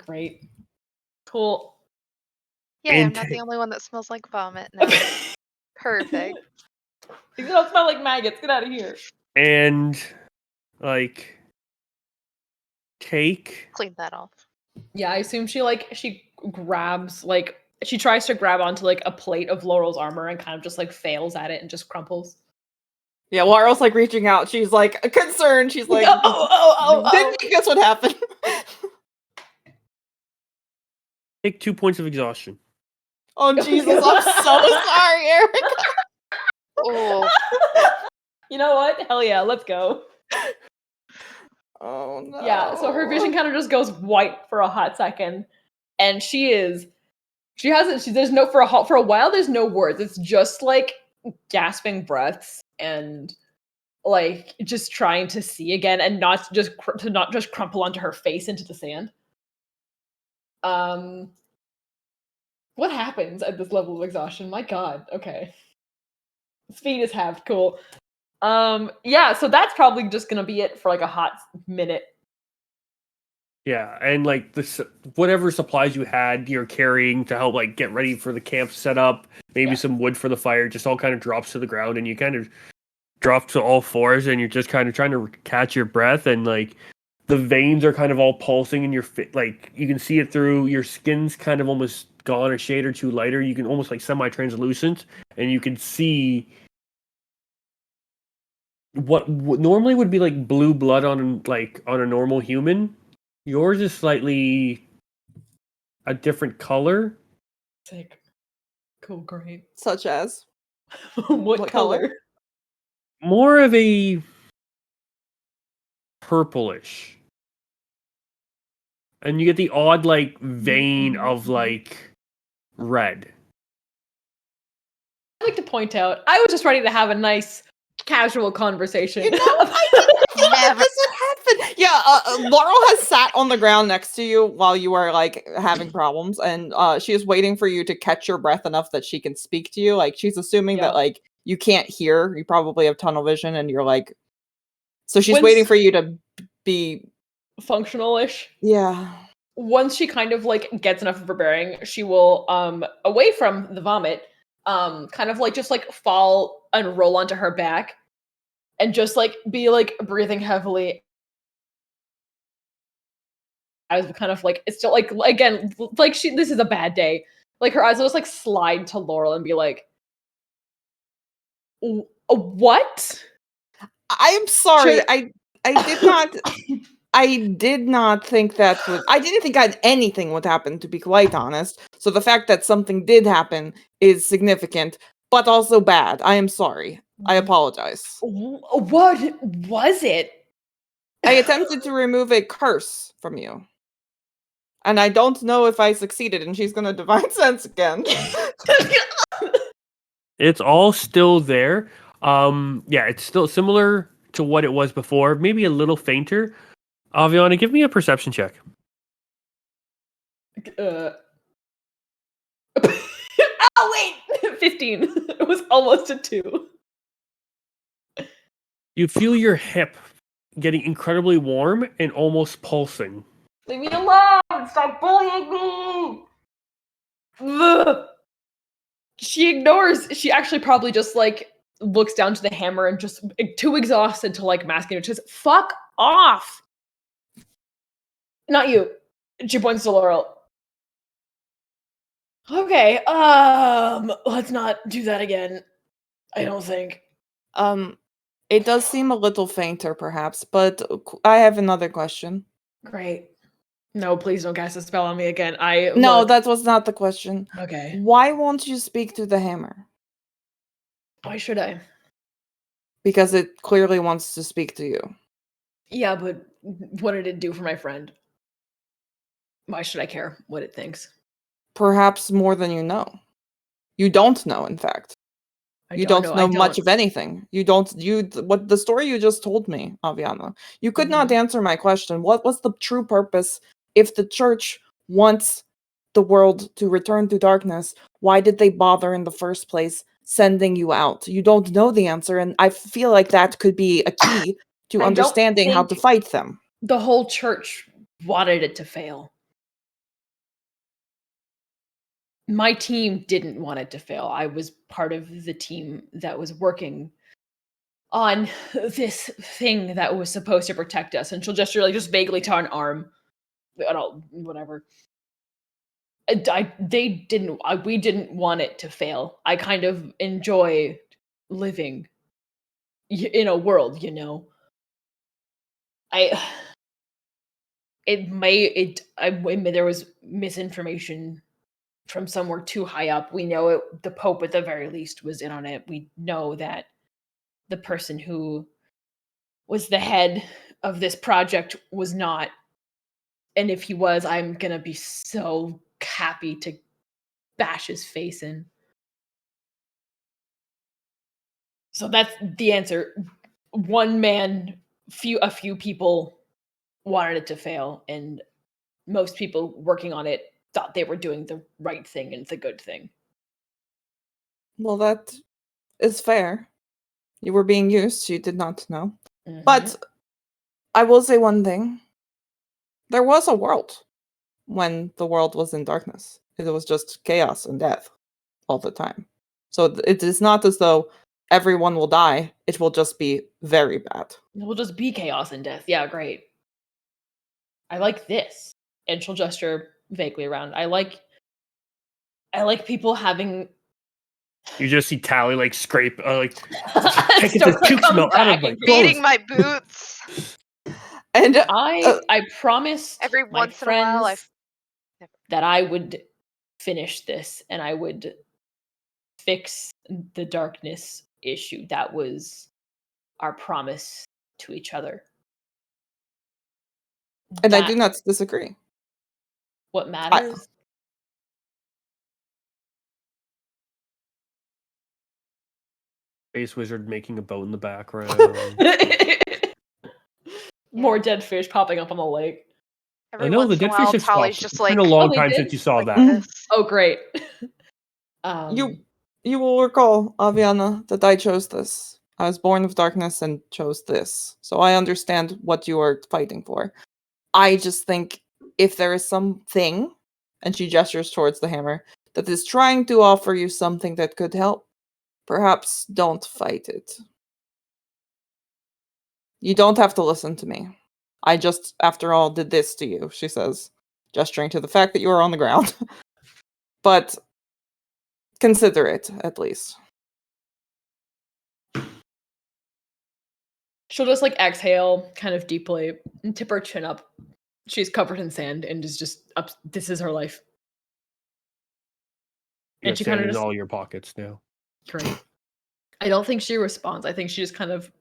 Great. Cool. Yeah, I'm And- not the only one that smells like vomit now. Perfect. These don't smell like maggots. Get out of here. And like take Clean that off. Yeah, I assume she grabs she tries to grab onto like a plate of Laurel's armor and kind of just like fails at it and just crumples. Yeah, Laurel's like reaching out. She's like concerned. She's like, oh. didn't you guess what happened? take 2 points of exhaustion. Oh Jesus, I'm so sorry, Eric. Oh, You know what? Hell yeah, let's go. Oh no. Yeah, so her vision kind of just goes white for a hot second, and there's no for a while there's no words. It's just like gasping breaths and like just trying to see again and not just crumple onto her face into the sand. What happens at this level of exhaustion? My God. Okay. Speed is halved. Cool. Yeah, so that's probably just gonna be it for like a hot minute. Yeah, and like whatever supplies you had, you're carrying to help like get ready for the camp setup, maybe Yeah. some wood for the fire, just all kind of drops to the ground, and you kind of drop to all fours, and you're just kind of trying to catch your breath, and like the veins are kind of all pulsing in your like you can see it through your skin's kind of almost gone a shade or two lighter. You can almost like semi-translucent, and you can see what normally would be like blue blood on a normal human. Yours is slightly a different color. Sick. Cool, great. Such as What color? color? More of a purplish. And you get the odd like vein of like red. I'd like to point out, I was just ready to have a nice casual conversation. You know, I didn't think that Never. this would happen. Yeah, Laurel has sat on the ground next to you while you are like having problems, and she is waiting for you to catch your breath enough that she can speak to you. Like she's assuming Yeah. that like you can't hear. You probably have tunnel vision, and you're like, so she's When's- waiting for you to be. Functional-ish. Yeah. Once she kind of like gets enough of her bearing, she will away from the vomit, kind of like just like fall and roll onto her back and just like be like breathing heavily as kind of like it's still like again like this is a bad day. Like her eyes will just like slide to Laurel and be like, what? I'm sorry. Should- I did not. I did not think that would. I didn't think anything would happen, to be quite honest. So the fact that something did happen is significant, but also bad. I am sorry. I apologize. What was it? I attempted to remove a curse from you, and I don't know if I succeeded. And she's gonna divine sense again. It's all still there. Yeah, it's still similar to what it was before, maybe a little fainter. Aviana, give me a perception check. Oh wait, 15. It was almost a 2. You feel your hip getting incredibly warm and almost pulsing. Leave me alone! Stop bullying me! Ugh. She ignores. She actually probably just like looks down to the hammer and just too exhausted to like mask it. Just fuck off. Not you. She points to Laurel. Okay, let's not do that again. I don't think. It does seem a little fainter, perhaps, but I have another question. Great. No, please don't cast a spell on me again. No, Look, that was not the question. okay. Why won't you speak to the hammer? Why should I? Because it clearly wants to speak to you. Yeah, but what did it do for my friend? Why should I care what it thinks? Perhaps more than you know. You don't know, in fact. You don't know much of anything. What the story you just told me, Aviana. You could not answer my question. What was the true purpose if the church wants the world to return to darkness? Why did they bother in the first place sending you out? You don't know the answer, and I feel like that could be a key to understanding how to fight them. The whole church wanted it to fail. My team didn't want it to fail. I was part of the team that was working on this thing that was supposed to protect us. And she'll gesture like just vaguely to an arm. I don't, whatever. We didn't want it to fail. I kind of enjoy living in a world, you know. There was misinformation from somewhere too high up. We know it, the Pope at the very least was in on it. We know that the person who was the head of this project was not. And if he was, I'm gonna be so happy to bash his face in. So that's the answer. One man, a few people wanted it to fail, and most people working on it thought they were doing the right thing and the good thing. Well, that is fair. You were being used, you did not know. But I will say one thing. There was a world when the world was in darkness. It was just chaos and death all the time. So it is not as though everyone will die. It will just be very bad. It will just be chaos and death. Yeah, great. I like this. And she'll gesture vaguely around. I like people having. You just see Tally like scrape, taking Start the puke come smell out of back my and Beating clothes. my boots. And I promised Every my once in a while, friends that I would finish this and I would fix the darkness issue. That was our promise to each other. I do not disagree. What matters? Space wizard making a boat in the background. More dead fish popping up on the lake. Every I know the once in a dead fish while, have Tolly's stopped. just It's like, been a long they time did? since you saw like that. this. Oh, great. You will recall, Aviana, that I chose this. I was born of darkness and chose this. So I understand what you are fighting for. I just think if there is something, and she gestures towards the hammer, that is trying to offer you something that could help, perhaps don't fight it. You don't have to listen to me. I just, after all, did this to you, she says, gesturing to the fact that you are on the ground. But consider it, at least. She'll just like exhale kind of deeply and tip her chin up. She's covered in sand and is just up. This is her life. And she kind of in all your pockets now. Great. I don't think she responds. I think she just kind of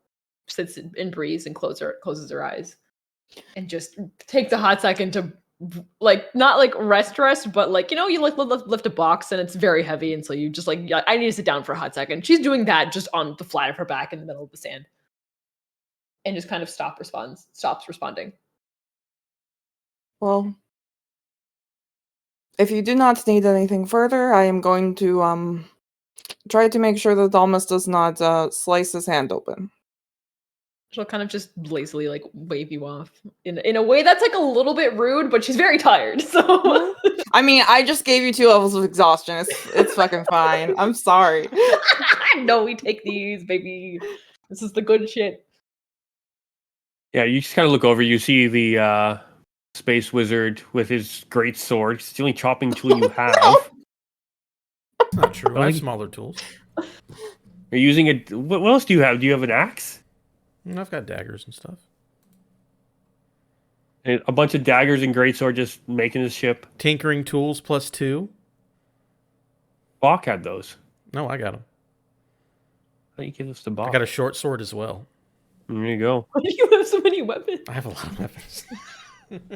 sits and breathes and closes her eyes and just takes a hot second to like not like rest, but like, you know, you like lift a box and it's very heavy, and so you just like, yeah, I need to sit down for a hot second. She's doing that just on the flat of her back in the middle of the sand. and just kind of stops responding. Well, if you do not need anything further, I am going to try to make sure that Dalmas does not slice his hand open. She'll kind of just lazily like wave you off in a way that's like a little bit rude, but she's very tired. So I mean, I just gave you 2 levels of exhaustion. It's fucking fine. I'm sorry. no, we take these, baby. This is the good shit. Yeah, you just kind of look over. You see the space wizard with his great sword. It's the only chopping tool you have. That's not true. I have Like- smaller tools. You're using it. What else do you have? Do you have an axe? I've got daggers and stuff. And a bunch of daggers and greatsword just making his ship. Tinkering tools +2. Bach had those. No, I got them. Why don't you give us to Bach? I got a short sword as well. There you go. Why do you have so many weapons? I have a lot of weapons.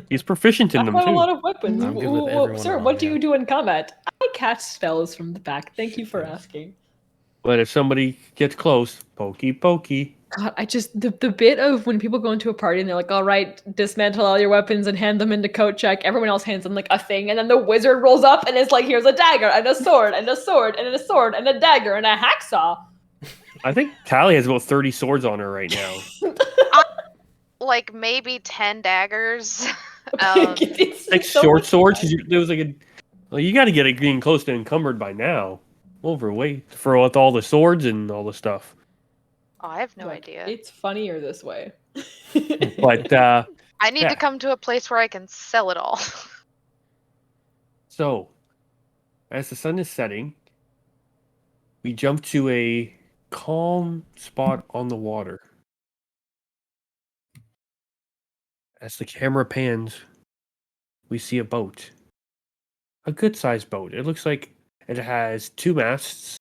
He's proficient in I them have a lot too. of weapons. I'm good with every one Sir, of what them, do yeah. you do in combat? I cast spells from the back. Thank you for asking. But if somebody gets close, pokey pokey. God, I just the bit of when people go into a party and they're like, all right, dismantle all your weapons and hand them into coat check. Everyone else hands them like a thing, and then the wizard rolls up and it's like, here's a dagger and a sword and a sword and a sword and a dagger and a hacksaw. I think Tally has about 30 swords on her right now. Like maybe 10 daggers. It's Like so short much swords. fun. There was like a. Well, you got to get it getting close to encumbered by now. Overweight for with all the swords and all the stuff. Oh, I have no Look, idea. It's funnier this way. But I need yeah. to come to a place where I can sell it all. So, as the sun is setting, we jump to a calm spot on the water. As the camera pans, we see a boat. A good-sized boat. It looks like it has 2 masts,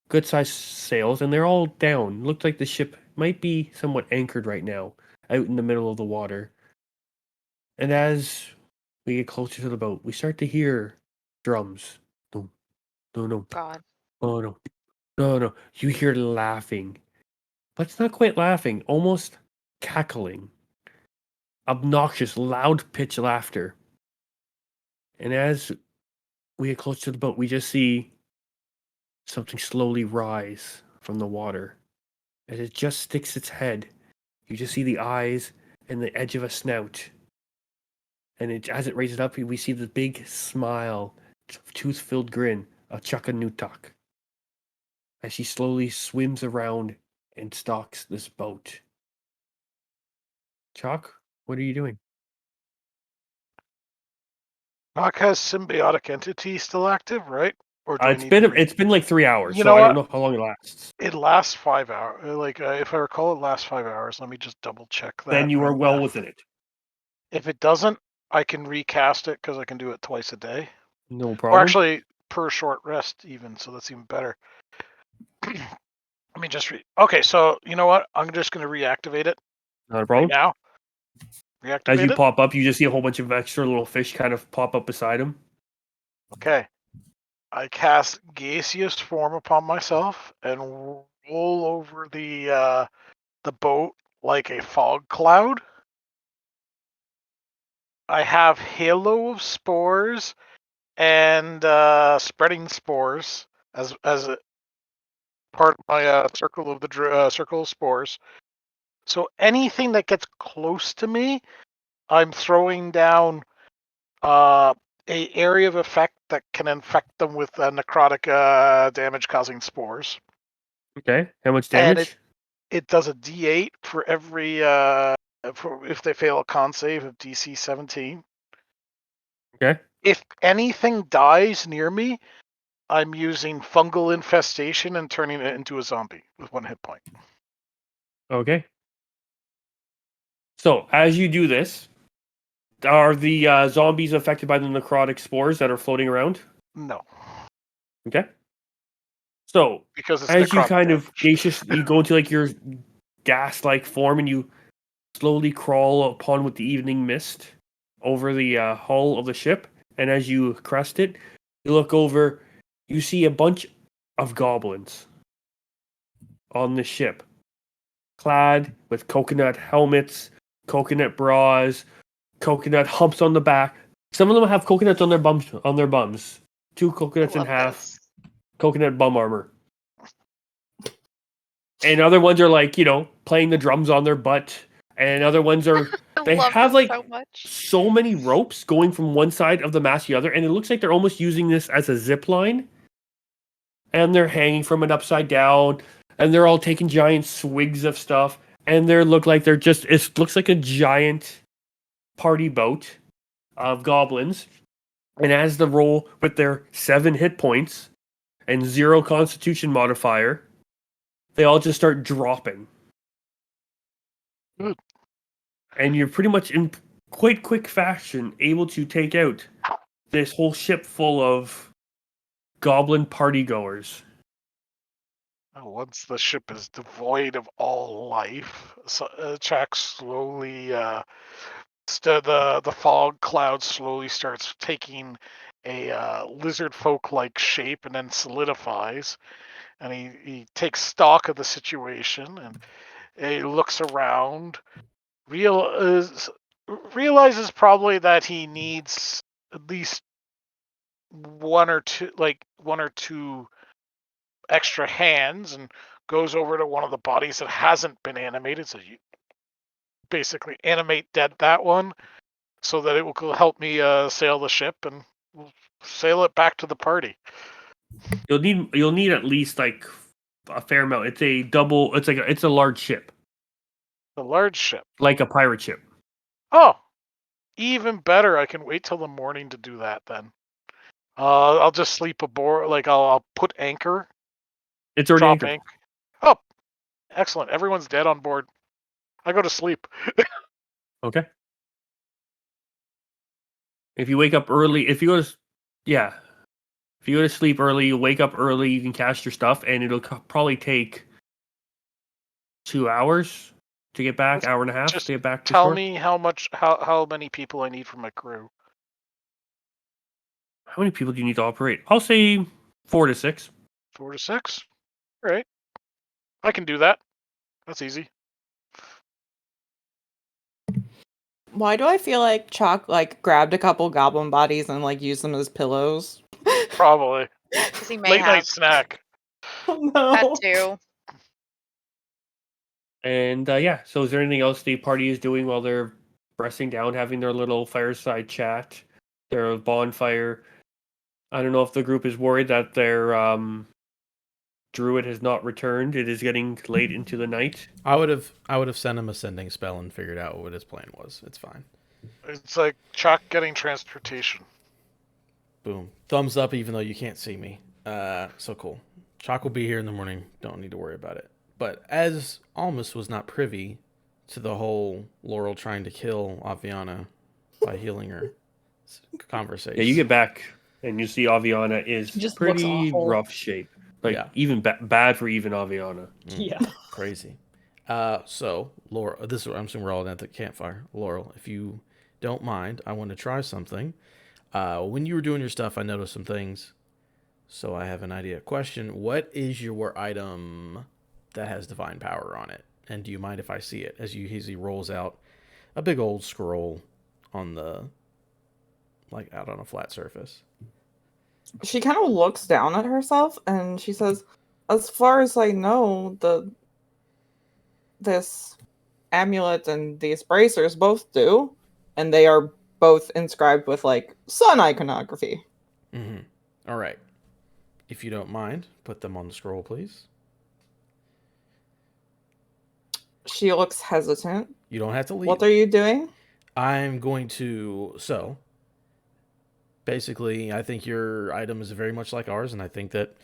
good-sized sails, and they're all down. Looks like the ship might be somewhat anchored right now, out in the middle of the water. And as we get closer to the boat, we start to hear drums. No, no, no. God. Oh no. No, no. You hear laughing. But it's not quite laughing, almost cackling. Obnoxious, loud pitch laughter. And as we get close to the boat, we just see something slowly rise from the water. As it just sticks its head, you just see the eyes and the edge of a snout. And as it raises up, we see the big smile, tooth-filled grin of Chuckanutuk. As she slowly swims around and stalks this boat. Chalk, what are you doing? Knock has symbiotic entity still active, right? Or do I It's need been to it's been like 3 hours, You so know I don't what? know how long it lasts. It lasts 5 hours. Like, if I recall, it lasts 5 hours. Let me just double check that. Then you are right well now. within it. If it doesn't, I can recast it because I can do it twice a day. No Or problem. actually, per short rest, even. So that's even better. Let me just Okay, so you know what? I'm just going to reactivate it Not a right problem. now. As Reactivate you it. pop up, you just see a whole bunch of extra little fish kind of pop up beside him. Okay. I cast gaseous form upon myself and roll over the boat like a fog cloud. I have halo of spores and spreading spores as a part of my circle of the circle of spores. So anything that gets close to me, I'm throwing down a area of effect that can infect them with necrotic damage causing spores. Okay. How much And damage? it does a D8 for every if they fail a con save of DC 17. Okay. If anything dies near me, I'm using fungal infestation and turning it into a zombie with 1 hit point. Okay. So as you do this, are the zombies affected by the necrotic spores that are floating around? No, Okay. So because it's as you necrotic kind of damage. gaseous, you go into like your gas-like form, and you slowly crawl upon with the evening mist over the hull of the ship. And as you crest it, you look over. You see a bunch of goblins on the ship. clad with coconut helmets, coconut bras, coconut humps on the back. Some of them have coconuts on their bums. Two I coconuts in love half. this. Coconut bum armor. And other ones are like, playing the drums on their butt. And other ones are, I they love have this like so much. so many ropes going from one side of the mast to the other. And it looks like they're almost using this as a zip line. And they're hanging from it upside down. And they're all taking giant swigs of stuff. And it looks like a giant party boat of goblins. And as the roll with their 7 hit points and 0 constitution modifier, they all just start dropping. Good. And you're pretty much in quite quick fashion able to take out this whole ship full of goblin partygoers. Once the ship is devoid of all life, Jack slowly, the fog cloud slowly starts taking a lizard folk-like shape and then solidifies. And he takes stock of the situation and he looks around, realizes probably that he needs at least one or two extra hands, and goes over to one of the bodies that hasn't been animated. So you basically animate that one so that it will help me sail the ship, and we'll sail it back to the party. You'll need at least like a fair amount. It's a large ship. The large ship. Like a pirate ship. Oh, even better. I can wait till the morning to do that then. I'll just sleep aboard. Like I'll put anchor. It's already Drop anchored. anchor. Oh, excellent. Everyone's dead on board. I go to sleep. Okay. If you wake up early, if you go to sleep early, you wake up early, you can cast your stuff, and it'll probably take 2 hours to get back, hour and a half Just to get back to tell shore. me how many people I need for my crew. How many people do you need to operate? I'll say 4 to 6. 4 to 6. All right. I can do that. That's easy. Why do I feel like Chalk grabbed a couple goblin bodies and used them as pillows? Probably. Because he may Late have night snack. Oh that no. too. And so is there anything else the party is doing while they're resting down, having their little fireside chat, their bonfire? I don't know if the group is worried that their druid has not returned. It is getting late into the night. I would have sent him a sending spell and figured out what his plan was. It's fine. It's like Chuck getting transportation. Boom. Thumbs up even though you can't see me. So cool. Chalk will be here in the morning. Don't need to worry about it. But as Almus was not privy to the whole Laurel trying to kill Aviana by healing her conversation. Yeah, you get back and you see Aviana is She just looks pretty awful. rough shape. Yeah. Even bad for even Aviana. Yeah. Crazy. So, Laurel, I'm assuming we're all at the campfire. Laurel, if you don't mind, I want to try something. When you were doing your stuff, I noticed some things. So I have an idea. Question, what is your item that has divine power on it? And do you mind if I see it? As he rolls out a big old scroll on out on a flat surface. She kind of looks down at herself and she says, as far as I know, this amulet and these bracers both do. And they are both inscribed with sun iconography. Mm-hmm. All right. If you don't mind, put them on the scroll, please. She looks hesitant. You don't have to leave. What are you doing? I'm going to... So, basically, I think your item is very much like ours, and I think that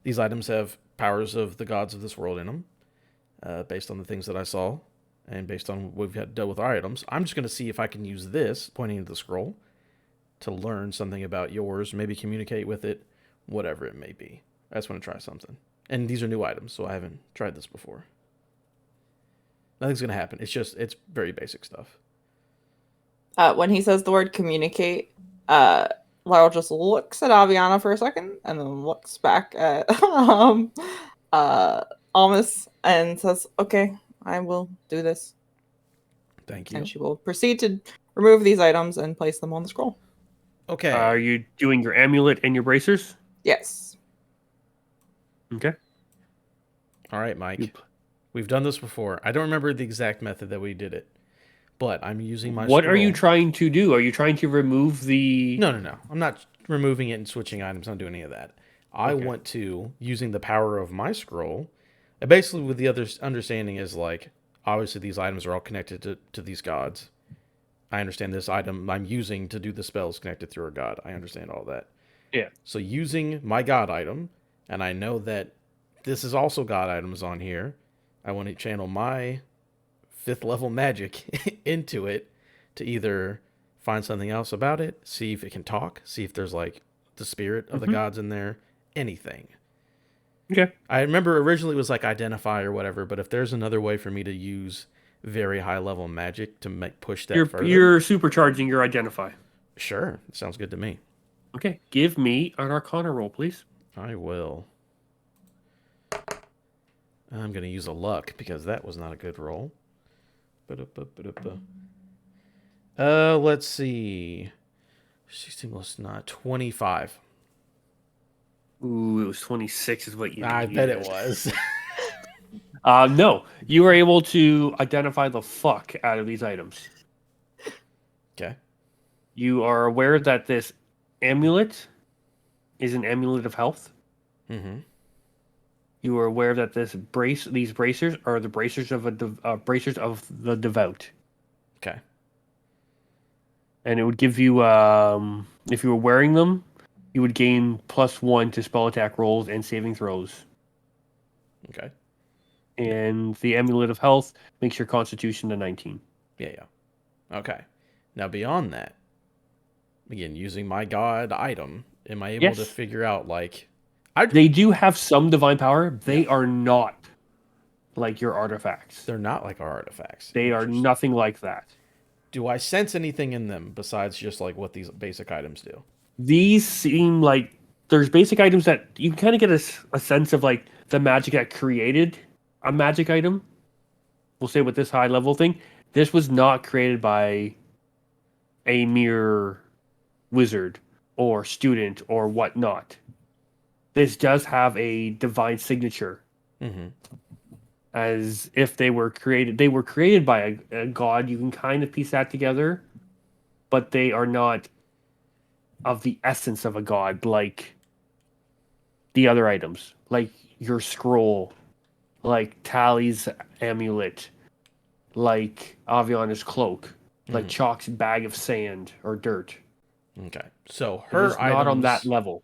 these items have powers of the gods of this world in them, based on the things that I saw, and based on what we've had dealt with our items. I'm just going to see if I can use this, pointing to the scroll, to learn something about yours, maybe communicate with it, whatever it may be. I just want to try something. And these are new items, so I haven't tried this before. Nothing's going to happen. It's very basic stuff. When he says the word communicate, Laurel just looks at Aviana for a second and then looks back at Almus and says, okay, I will do this. Thank you. And she will proceed to remove these items and place them on the scroll. Okay. Are you doing your amulet and your bracers? Yes. Okay. All right, Mike. You- We've done this before. I don't remember the exact method that we did it, but I'm using my What are you scroll. trying to do? Are you trying to remove the... No. I'm not removing it and switching items. I'm not doing any of that. I Okay. want to, using the power of my scroll, basically with the other understanding is like, obviously these items are all connected to these gods. I understand this item I'm using to do the spells connected through a god. I understand all that. Yeah. So using my god item, and I know that this is also god items on here, I want to channel my 5th level magic into it to either find something else about it, see if it can talk, see if there's like the spirit of the gods in there, anything. Okay. I remember originally it was like identify or whatever, but if there's another way for me to use very high level magic to push that further, You're supercharging your identify. sure, sounds good to me. Okay. Give me an Arcana roll, please. I will. I'm going to use a luck because that was not a good roll. Let's see. 16 plus 9, 25. Ooh, it was 26 is what you I bet it used. was. No, you were able to identify the fuck out of these items. Okay. You are aware that this amulet is an amulet of health. Mm-hmm. You are aware that these bracers are the bracers of bracers of the devout, Okay. and it would give you if you were wearing them, you would gain +1 to spell attack rolls and saving throws. Okay. And the amulet of health makes your constitution to 19. Yeah. Okay. Now beyond that, again, using my god item, am I able to Yes. figure out like They do have some divine power. They Yeah. are not like your artifacts. they're not like our artifacts? They are Interesting. nothing like that. Do I sense anything in them besides just like what these basic items do? These seem like there's basic items that you can kind of get a sense of like the magic that created a magic item. We'll say with this high level thing, this was not created by a mere wizard or student or whatnot. This does have a divine signature, Mm-hmm. as if they were created. They were created by a god. You can kind of piece that together, but they are not of the essence of a god like the other items, like your scroll, like Tally's amulet, like Aviana's cloak, like Chalk's bag of sand or dirt. Okay. So Her her items not on that level.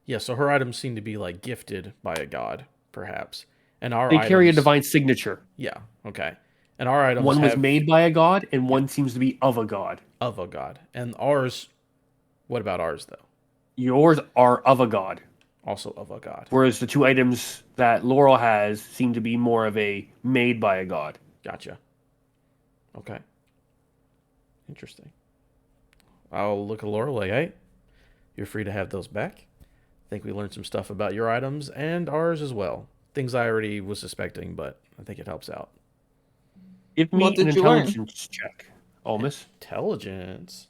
Yeah, so her items seem to be like gifted by a god, perhaps. And our They items, carry a divine signature. Yeah, okay. And our items One was have made by a god, and one seems to be of a god. of a god. And ours, what about ours though? Yours are of a god, Also of a god. whereas the two items that Laurel has seem to be more of a made by a god. Gotcha. Okay. Interesting. I'll look at Laurel like, hey, you're free to have those back. I think we learned some stuff about your items and ours as well. Things I already was suspecting, but I think it helps out. Give me What an did you learn? intelligence check, Almus. Intelligence.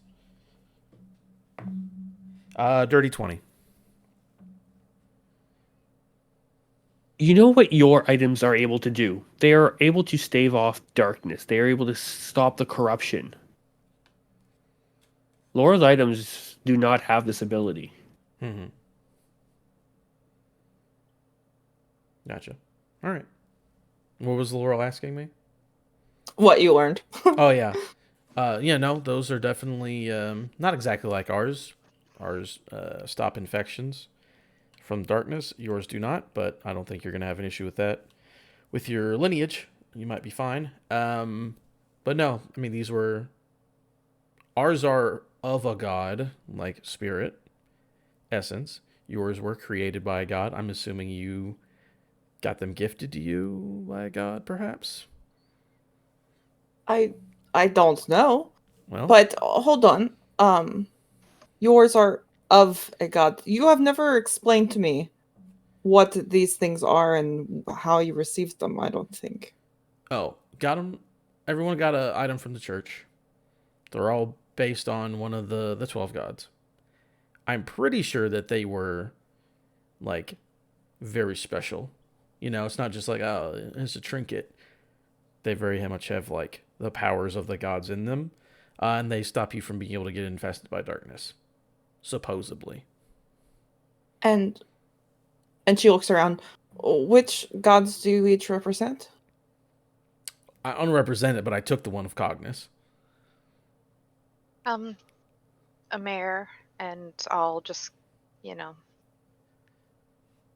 Dirty 20. You know what your items are able to do? They are able to stave off darkness. They are able to stop the corruption. Laura's items do not have this ability. Mm-hmm. Gotcha. All right. What was Laurel asking me? What you learned. Oh, yeah. Yeah, no, those are definitely not exactly like ours. Ours stop infections from darkness. Yours do not, but I don't think you're going to have an issue with that. With your lineage, you might be fine. But no, I mean, these were... Ours are of a god, like spirit, essence. Yours were created by a god. I'm assuming you got them gifted to you by a god, perhaps? I don't know. Well, But hold on. Yours are of a god. You have never explained to me what these things are and how you received them, I don't think. oh, got them. Everyone got an item from the church. They're all based on one of the 12 gods. I'm pretty sure that they were like very special. You know, it's not just like, oh, it's a trinket. They very much have like the powers of the gods in them, and they stop you from being able to get infested by darkness, supposedly. And she looks around. Which gods do you each represent? I unrepresented, but I took the one of Cognis. A mare, and I'll just,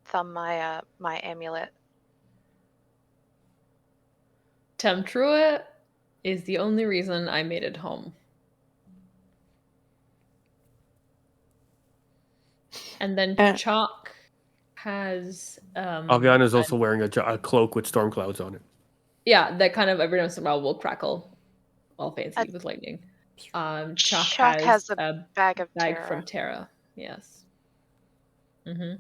thumb my amulet. Temtrua is the only reason I made it home. And then Chalk has Aviana's also wearing a cloak with storm clouds on it. Yeah, that kind of every once in a while will crackle all fancy with lightning. Chalk has a bag of bag Terra. from Terra. Yes. Mm-hmm.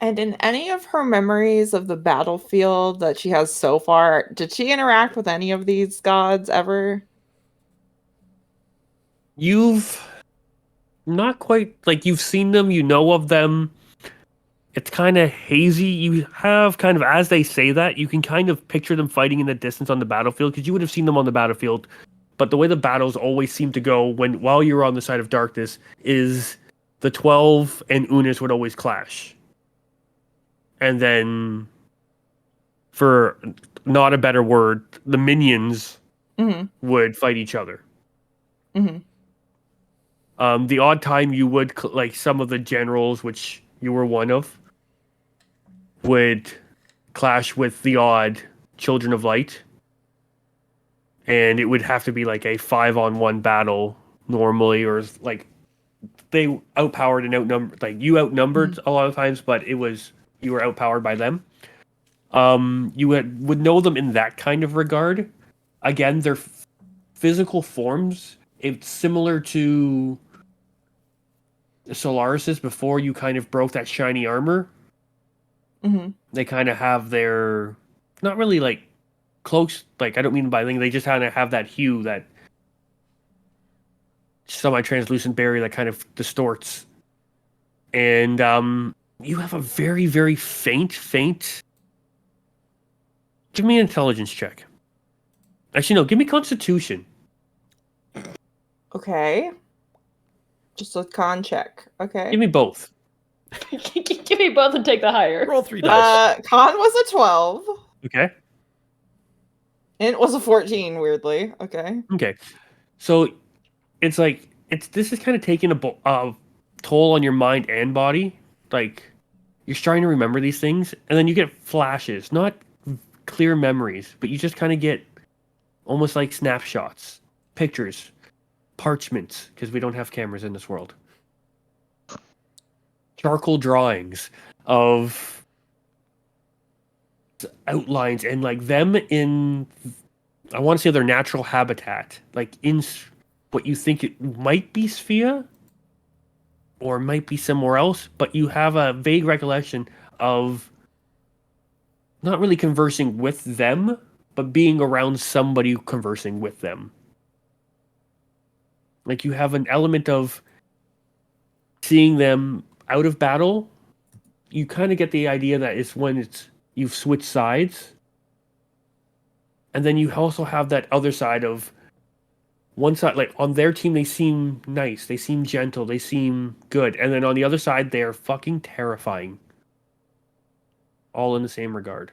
And in any of her memories of the battlefield that she has so far, did she interact with any of these gods ever? You've not quite, like, you've seen them, you know of them. It's kind of hazy. You have kind of, as they say that, you can kind of picture them fighting in the distance on the battlefield, because you would have seen them on the battlefield. But the way the battles always seem to go while you're on the side of darkness is the 12 and Unis would always clash. And then, for not a better word, the minions would fight each other. Mm-hmm. The odd time you would, like some of the generals, which you were one of, would clash with the odd Children of Light. And it would have to be like a 5-on-1 battle normally, or like they outpowered and outnumbered. Like you outnumbered a lot of times, but you were outpowered by them. You would know them in that kind of regard. Again, their physical forms, it's similar to Solaris's before you kind of broke that shiny armor. Mm-hmm. They kind of have their, not really like close, like I don't mean by thing, they just kind of have that hue, that semi-translucent berry that kind of distorts. And you have a very, very faint. Give me an intelligence check. Actually, no, give me Constitution. Okay. Just a con check. Okay. Give me both. Give me both and take the higher. Roll 3 dice. Con was a 12. Okay. And it was a 14, weirdly. Okay. Okay. So it's like this is kind of taking a toll on your mind and body. Like you're trying to remember these things, and then you get flashes, not clear memories, but you just kind of get almost like snapshots, pictures, parchments, because we don't have cameras in this world. Charcoal drawings of outlines and like them in, I want to say, their natural habitat, like in what you think it might be Sphia or might be somewhere else, but you have a vague recollection of not really conversing with them, but being around somebody conversing with them. Like you have an element of seeing them out of battle. You kind of get the idea that it's when you've switched sides. And then you also have that other side of one side, like on their team, they seem nice, they seem gentle, they seem good. And then on the other side, they're fucking terrifying. All in the same regard.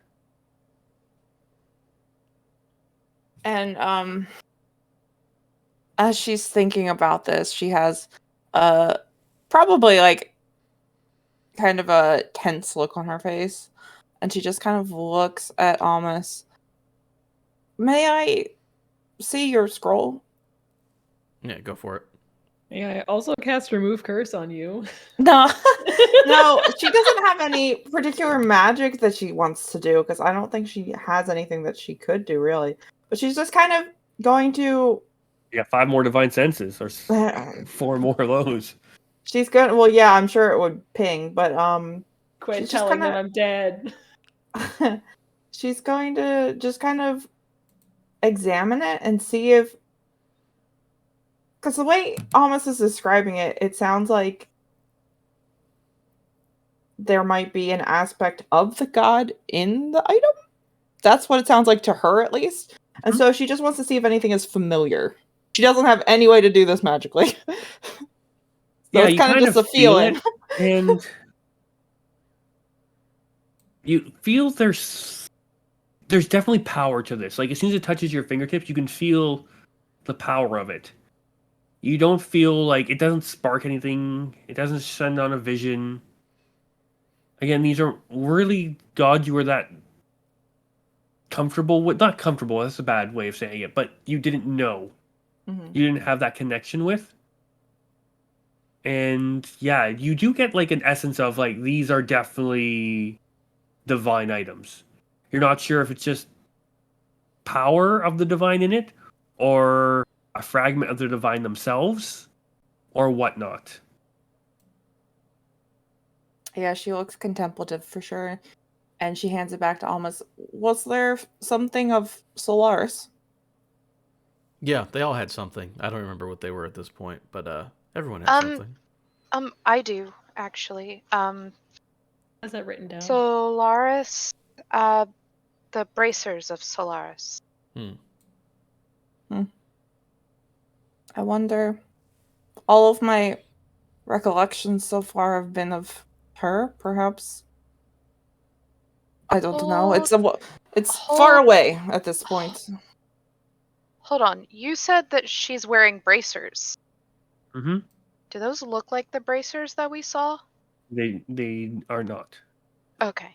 And as she's thinking about this, she has probably like kind of a tense look on her face, and she just kind of looks at Almas. May I see your scroll? Yeah, go for it. Yeah, I also cast Remove Curse on you. No, no, she doesn't have any particular magic that she wants to do, because I don't think she has anything that she could do, really. But she's just kind of going to... Yeah, 5 more divine senses, or 4 more of those. She's going... Well, yeah, I'm sure it would ping, but... Quit telling them I'm dead. She's going to just kind of examine it and see if, because the way Almas is describing it, it sounds like there might be an aspect of the god in the item. That's what it sounds like to her, at least. And so she just wants to see if anything is familiar. She doesn't have any way to do this magically. So Yeah, it's you kind of just a feel feeling. it, and you feel there's definitely power to this. Like as soon as it touches your fingertips, you can feel the power of it. You don't feel like it doesn't spark anything. It doesn't send on a vision. Again, these are really gods you were that comfortable with. Not comfortable, that's a bad way of saying it, but you didn't know. Mhm. You didn't have that connection with. And yeah, you do get like an essence of like these are definitely divine items. You're not sure if it's just power of the divine in it, or a fragment of the divine themselves, or whatnot. Yeah, she looks contemplative for sure. And she hands it back to Almas. Was there something of Solaris? Yeah, they all had something. I don't remember what they were at this point, but everyone had Um, something. I do actually. Has that written down? Solaris, the bracers of Solaris. I wonder. All of my recollections so far have been of her, perhaps. I don't know. It's far hold- away at this point. Hold on. You said that she's wearing bracers. Mm-hmm. Do those look like the bracers that we saw? They are not. Okay.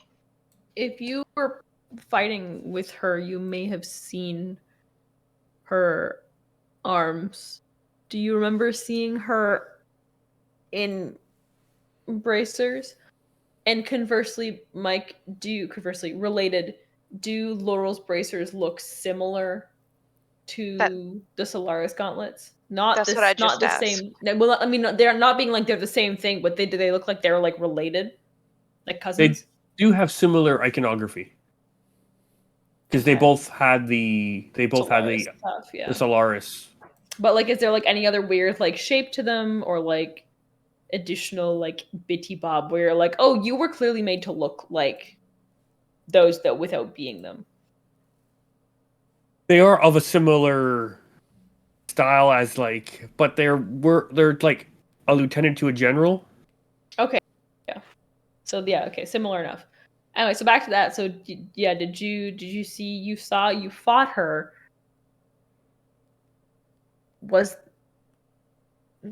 If you were fighting with her, you may have seen her arms. Do you remember seeing her in bracers? And conversely, Mike, related, do Laurel's bracers look similar to the Solaris gauntlets? That's what I just not the asked. same. Well, I mean, they're not being like they're the same thing, but do they look like they're like related, like cousins? They do have similar iconography because they Okay. both had the Solaris stuff, yeah. the Solaris. But like, is there like any other weird like shape to them, or like additional like bitty bob where you're like, oh, you were clearly made to look like those though without being them? They are of a similar style as like, but they're like a lieutenant to a general. Okay, yeah. So yeah, okay, similar enough. Anyway, so back to that. So yeah, did you see you fought her?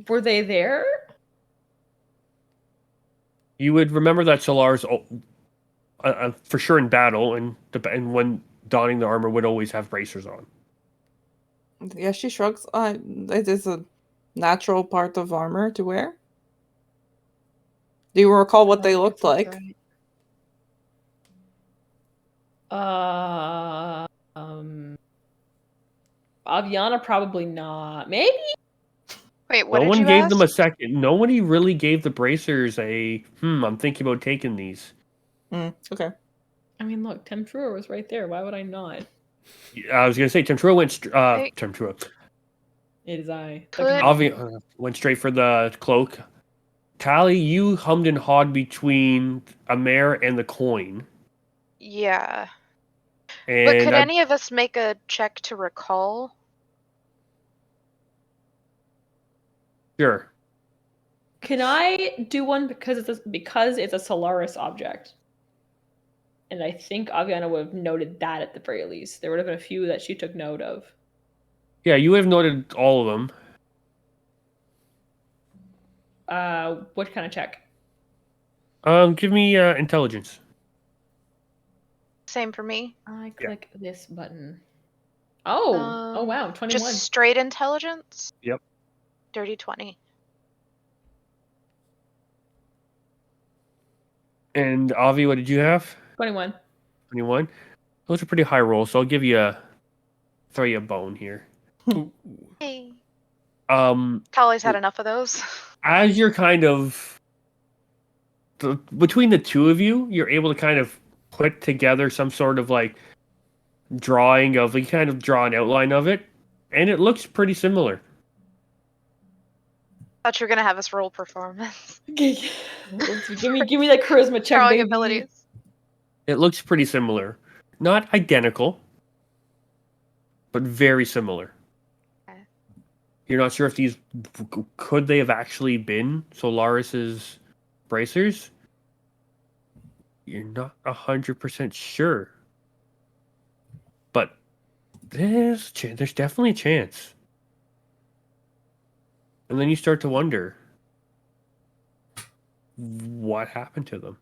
Were they there? You would remember that Solaris for sure in battle, and when donning the armor would always have bracers on. Yeah, she shrugs. It is a natural part of armor to wear. Do you recall what they looked like? Right. Aviana probably not. Maybe. Wait, what No did one you gave ask? them a second. Nobody really gave the bracers a I'm thinking about taking these. Okay. I mean, look, Tempura was right there. Why would I not? I was gonna say Tempura went. Hey. Tempura. It is I. Could- Went straight for the cloak. Tally, you hummed and hawed between a mare and the coin. Yeah. And But could any of us make a check to recall? Sure. Can I do one because it's a Solaris object? And I think Aviana would have noted that at the very least. There would have been a few that she took note of. Yeah, you would have noted all of them. What kind of check? Give me intelligence. Same for me. I click this button. Oh wow, 21. Just straight intelligence? Yep. Dirty 20. And Avi, what did you have? 21. 21. Those are pretty high rolls, so I'll throw you a bone here. Hey. Um, Tally's had enough of those. as you're kind of between the two of you, you're able to kind of put together some sort of like drawing of, you kind of draw an outline of it, and it looks pretty similar. Thought you were gonna have us roll performance. give me that charisma check, Drawing baby. abilities. It looks pretty similar. Not identical, but very similar. Okay. You're not sure if these could they have actually been Solaris's bracers? You're not 100% sure. But there's definitely a chance. And then you start to wonder what happened to them.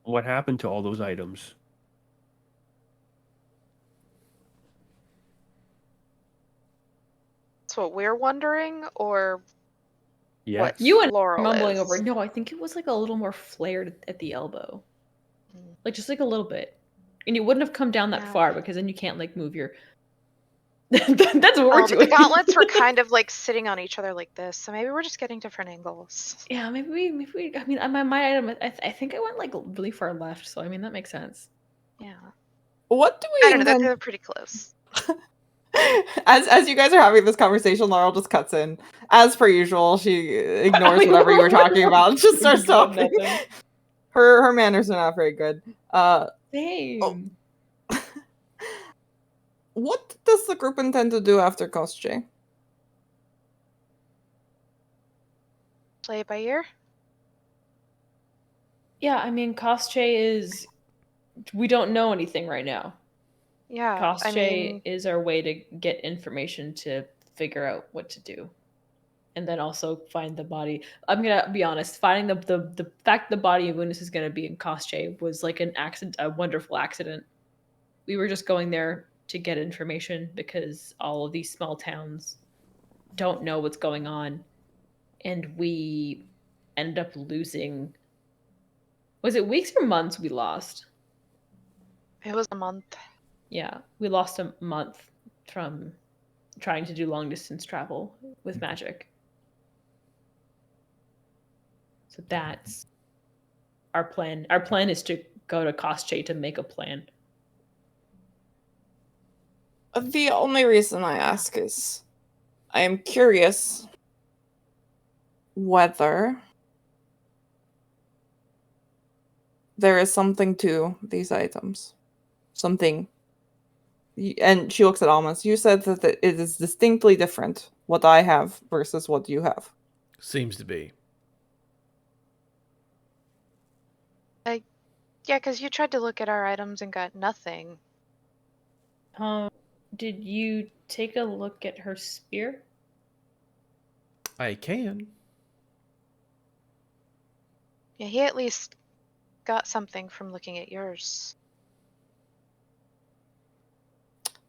What happened to all those items? That's what we're wondering, or Yes. what You and Laurel mumbling is. over. No, I think it was like a little more flared at the elbow, Mm. like just like a little bit, and you wouldn't have come down that Yeah. far because then you can't like move your. That's what we're The doing. gauntlets were kind of like sitting on each other like this, so maybe we're just getting different angles. Yeah, maybe we. I mean, my item. I think I went like really far left, so I mean that makes sense. Yeah. What do I we don't know, they're intend? pretty close. As you guys are having this conversation, Laurel just cuts in. As per usual, she ignores whatever you were talking about and just starts Ignore talking. nothing. Her manners are not very good. Same. What does the group intend to do after Kosche? Play it by ear? Yeah, I mean, Kosche is. We don't know anything right now. Yeah. Kosche I mean, is our way to get information to figure out what to do. And then also find the body. I'm gonna be honest, finding the fact the body of Unis is gonna be in Kosche was like an accident, a wonderful accident. We were just going there to get information because all of these small towns don't know what's going on. And we end up losing. Was it weeks or months we lost? it was a month. Yeah, we lost a month from trying to do long distance travel with magic. So that's our plan. Our plan is to go to Kosche to make a plan. The only reason I ask is I am curious whether there is something to these items. Something. And she looks at Almas. You said that it is distinctly different what I have versus what you have. Seems to be. Yeah, because you tried to look at our items and got nothing. Did you take a look at her spear? I can. Yeah, he at least got something from looking at yours.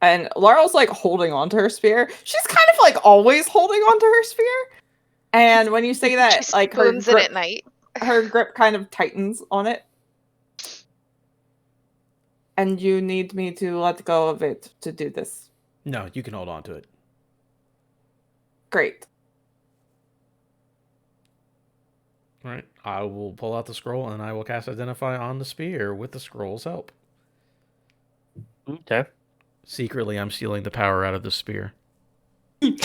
And Laurel's like holding onto her spear. She's kind of like always holding onto her spear. And when you say that, She like her spoons it grip, at night. her grip kind of tightens on it. And you need me to let go of it to do this. No, you can hold on to it. Great. All right. I will pull out the scroll and I will cast Identify on the spear with the scroll's help. Okay. Secretly, I'm stealing the power out of the spear. You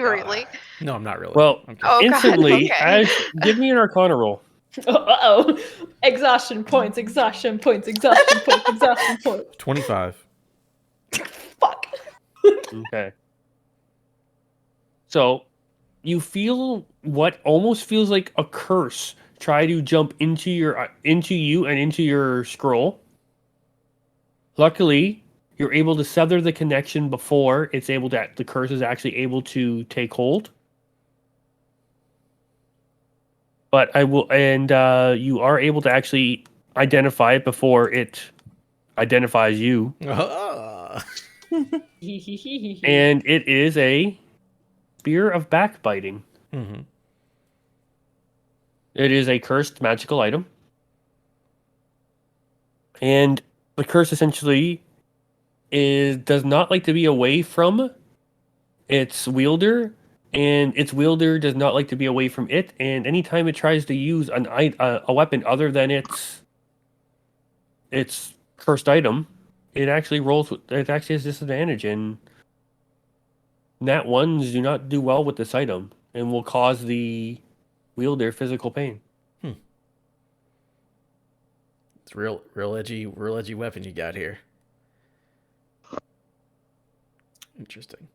really? No, I'm not really. Well, I'm kidding. Oh, God, instantly, okay. give me an Arcana roll. Uh-oh. Exhaustion points, exhaustion points, exhaustion points, exhaustion points. 25. Fuck. Okay. So, you feel what almost feels like a curse try to jump into you and into your scroll. Luckily, you're able to sever the connection before the curse is actually able to take hold. But you are able to actually identify it before it identifies you. Ah. And it is a spear of backbiting. Mm-hmm. It is a cursed magical item. And the curse essentially does not like to be away from its wielder, and its wielder does not like to be away from it. And anytime it tries to use a weapon other than its its cursed item, it actually rolls. It actually has disadvantage, and nat ones do not do well with this item, and will cause the wielder physical pain. It's real edgy weapon you got here. Interesting.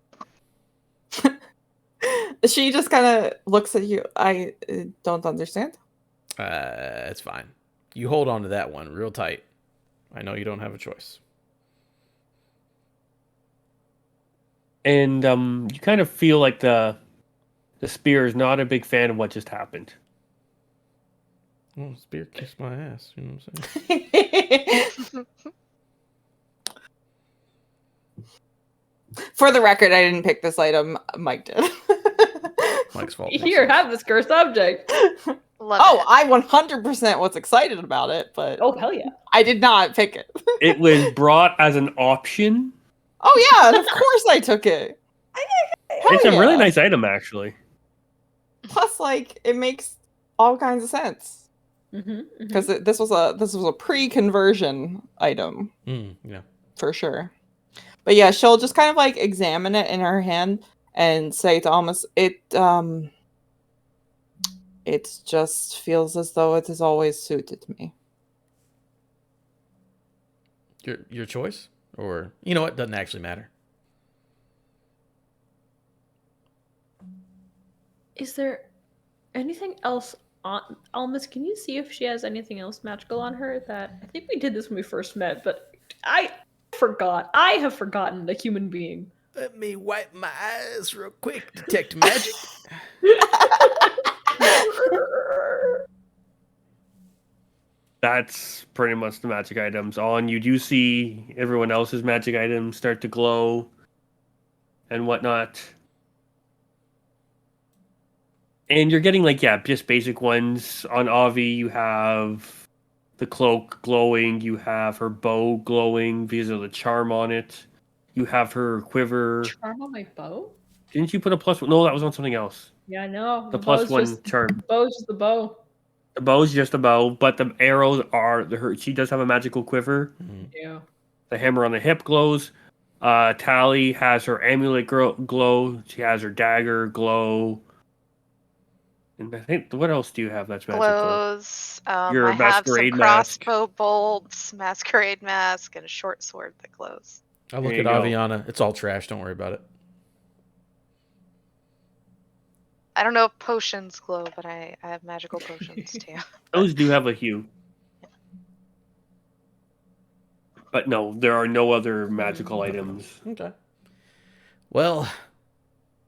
She just kind of looks at you. I don't understand. It's fine. You hold on to that one real tight. I know you don't have a choice. And you kind of feel like the spear is not a big fan of what just happened. Well, spear kissed my ass. You know what I'm saying? For the record, I didn't pick this item. Mike did. Mike's fault. Here, have this cursed object. Love Oh, it. I 100% was excited about it, but Oh, hell yeah. I did not pick it. It was brought as an option. Oh yeah, of course I took it. Hell It's a really yeah. nice item, actually. Plus, like, it makes all kinds of sense because this was a pre-conversion item Yeah. for sure. But yeah, she'll just kind of like examine it in her hand and say to Almas, it just feels as though it has always suited me. Your choice? Or, you know what? Doesn't actually matter. Is there anything else on Almas? Can you see if she has anything else magical on her? That I think we did this when we first met, but I forgot. I have forgotten the human being. Let me wipe my eyes real quick. Detect magic. That's pretty much the magic items on. You do see everyone else's magic items start to glow and whatnot. And you're getting like, yeah, just basic ones. On Avi, you have the cloak glowing, you have her bow glowing because of the charm on it. You have her quiver. Charm on my bow? Didn't you put a plus one? No, that was on something else. Yeah, I know. The plus bow's one just, charm. The bow's just the bow. The bow's just a bow, but the arrows are her. She does have a magical quiver. Yeah. The hammer on the hip glows. Tally has her amulet glow. She has her dagger glow. And I think, what else do you have that's magical? Glows. Your I have some masquerade mask. crossbow bolts, masquerade mask, and a short sword that glows. I look There at you go. Aviana. It's all trash. Don't worry about it. I don't know if potions glow, but I have magical potions too. Those do have a hue. But no, there are no other magical items. Okay. Well,